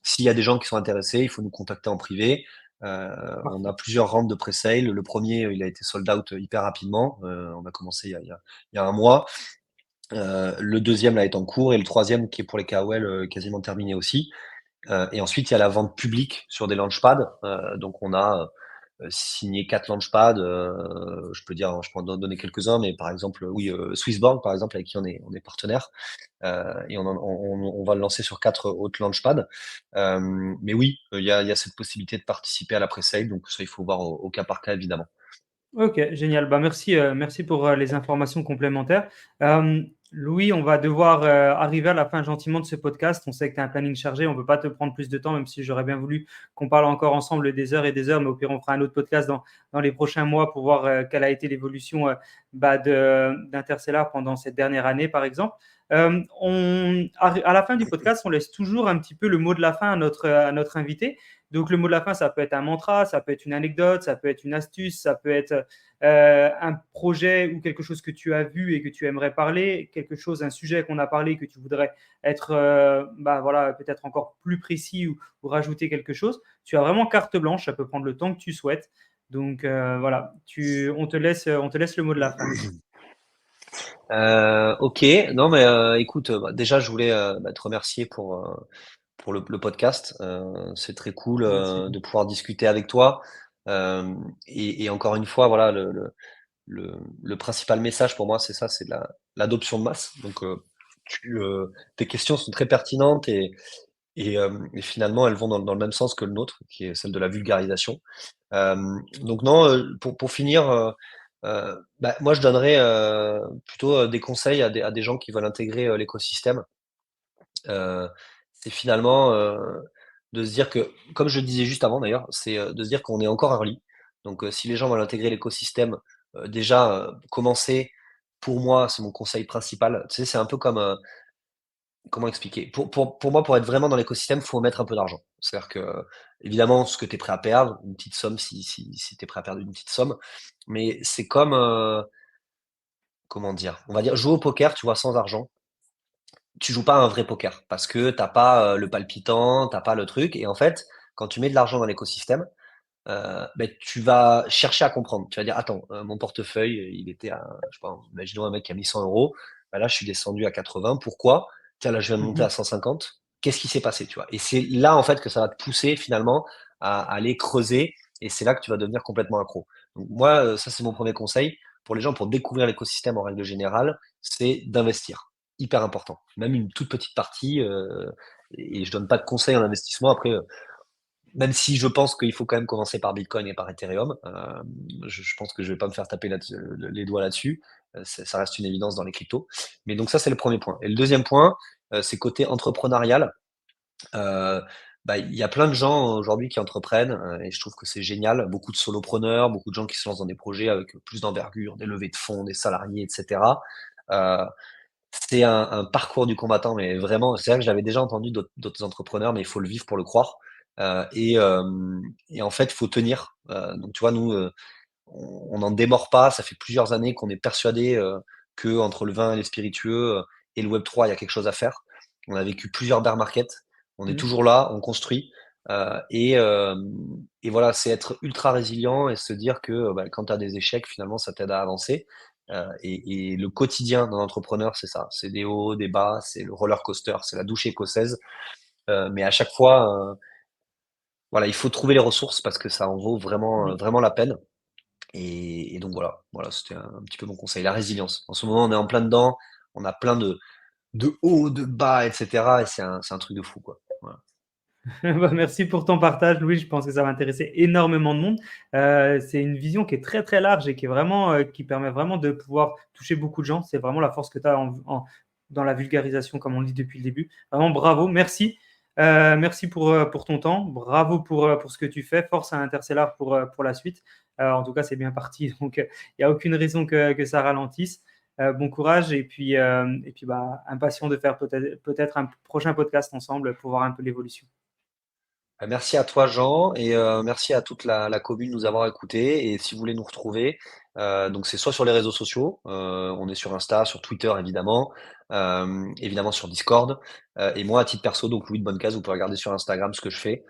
s'il y a des gens qui sont intéressés, il faut nous contacter en privé. On a Parfait. plusieurs rounds de pre-sale. Le premier, il a été sold out hyper rapidement. On a commencé il y a un mois. Le deuxième là est en cours et le troisième qui est pour les KOL quasiment terminé aussi. Et ensuite, il y a la vente publique sur des launchpads. Donc, on a signé 4 launchpads. Je peux en donner quelques-uns, mais par exemple, oui, Swissborg, par exemple, avec qui on est partenaire. Et on va le lancer sur 4 autres launchpads. Mais oui, il y a cette possibilité de participer à la pre-sale. Donc, ça, il faut voir au cas par cas, évidemment. Ok, génial. Bah, merci pour les informations complémentaires. Louis, on va devoir arriver à la fin gentiment de ce podcast. On sait que tu as un planning chargé, on ne peut pas te prendre plus de temps, même si j'aurais bien voulu qu'on parle encore ensemble des heures et des heures, mais au pire, on fera un autre podcast dans les prochains mois pour voir quelle a été l'évolution d'Interstellar pendant cette dernière année, par exemple. À la fin du podcast, on laisse toujours un petit peu le mot de la fin à notre invité. Donc, le mot de la fin, ça peut être un mantra, ça peut être une anecdote, ça peut être une astuce, ça peut être un projet ou quelque chose que tu as vu et que tu aimerais parler, quelque chose, un sujet qu'on a parlé que tu voudrais être voilà, peut-être encore plus précis ou rajouter quelque chose. Tu as vraiment carte blanche, ça peut prendre le temps que tu souhaites. Donc voilà, on te laisse le mot de la fin. Ok, non mais écoute, déjà je voulais te remercier pour le podcast. C'est très cool Merci. de pouvoir discuter avec toi. Et encore une fois, voilà, le principal message pour moi, c'est ça, c'est l'adoption de masse. Donc, tes questions sont très pertinentes et finalement, elles vont dans le même sens que le nôtre, qui est celle de la vulgarisation. Donc non, pour finir, moi je donnerais plutôt des conseils à des gens qui veulent intégrer l'écosystème. Heu, c'est finalement, de se dire que, comme je le disais juste avant d'ailleurs, c'est, de se dire qu'on est encore early. Donc, si les gens veulent intégrer l'écosystème, déjà, commencer, pour moi, c'est mon conseil principal. Tu sais, c'est un peu comme, comment expliquer? Pour moi, pour être vraiment dans l'écosystème, faut mettre un peu d'argent. C'est-à-dire que, évidemment, ce que tu es prêt à perdre, une petite somme si tu es prêt à perdre une petite somme, mais c'est comme, comment dire? On va dire jouer au poker, tu vois, sans argent. Tu joues pas à un vrai poker parce que t'as pas, le palpitant, t'as pas le truc. Et en fait, quand tu mets de l'argent dans l'écosystème, tu vas chercher à comprendre. Tu vas dire: «Attends, mon portefeuille, il était à», je sais pas, imaginons un mec qui a mis 100 €. Bah, là, je suis descendu à 80. Pourquoi? Tiens, là, je viens de monter à Mhm. 150. Qu'est-ce qui s'est passé? Tu vois? Et c'est là, en fait, que ça va te pousser finalement à aller creuser, et c'est là que tu vas devenir complètement accro. Donc moi, ça, c'est mon premier conseil pour les gens pour découvrir l'écosystème en règle générale, c'est d'investir. Hyper important. Même une toute petite partie, et je donne pas de conseils en investissement. Après, même si je pense qu'il faut quand même commencer par Bitcoin et par Ethereum, je pense que je vais pas me faire taper les doigts là-dessus. Ça reste une évidence dans les cryptos. Mais donc ça, c'est le premier point. Et le deuxième point, c'est côté entrepreneurial. Heu, il y a plein de gens aujourd'hui qui entreprennent, et je trouve que c'est génial. Beaucoup de solopreneurs, beaucoup de gens qui se lancent dans des projets avec plus d'envergure, des levées de fonds, des salariés, et cetera. Heu, c'est un parcours du combattant, mais vraiment, c'est vrai que je l'avais déjà entendu d'autres entrepreneurs, mais il faut le vivre pour le croire. Et en fait, il faut tenir. Donc tu vois, nous, on n'en démord pas. Ça fait plusieurs années qu'on est persuadés, qu'entre le vin et les spiritueux, et le Web3, il y a quelque chose à faire. On a vécu plusieurs bear markets. On est Mhm. toujours là, on construit. Et voilà, c'est être ultra résilient et se dire que, quand tu as des échecs, finalement, ça t'aide à avancer. Et le quotidien d'un entrepreneur, c'est ça. C'est des hauts, des bas, c'est le roller coaster, c'est la douche écossaise. Mais à chaque fois, voilà, il faut trouver les ressources parce que ça en vaut vraiment, Mhm. vraiment la peine. Et donc voilà, c'était un petit peu mon conseil, la résilience. En ce moment, on est en plein dedans, on a plein de hauts, de bas, et cetera, et c'est un truc de fou, quoi. Voilà. Bah, merci pour ton partage, Louis. Je pense que ça va intéresser énormément de monde. C'est une vision qui est très très large et qui est vraiment, qui permet vraiment de pouvoir toucher beaucoup de gens. C'est vraiment la force que tu as dans la vulgarisation, comme on le dit depuis le début. Vraiment bravo, merci. Merci pour ton temps. Bravo pour ce que tu fais. Force à Interstellar pour la suite. En tout cas, c'est bien parti. Donc, il n'y a aucune raison que ça ralentisse. Bon courage et puis bah, impatient de faire peut-être un prochain podcast ensemble pour voir un peu l'évolution. Merci à toi, Jean, et merci à toute la commune de nous avoir écoutés. Et si vous voulez nous retrouver, donc c'est soit sur les réseaux sociaux, on est sur Insta, sur Twitter évidemment, évidemment sur Discord. Et moi, à titre perso, donc Louis de Bonnecase, vous pouvez regarder sur Instagram ce que je fais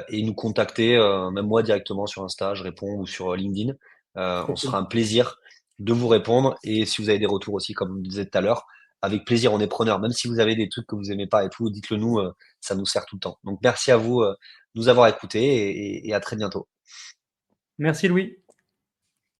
et nous contacter, même moi directement sur Insta, je réponds, ou sur LinkedIn. On Trop se cool. fera un plaisir de vous répondre. Et si vous avez des retours aussi, comme vous le disiez tout à l'heure, avec plaisir, on est preneur. Même si vous avez des trucs que vous aimez pas et tout, dites-le nous, ça nous sert tout le temps. Donc merci à vous nous avoir écoutés et à très bientôt. Merci Louis.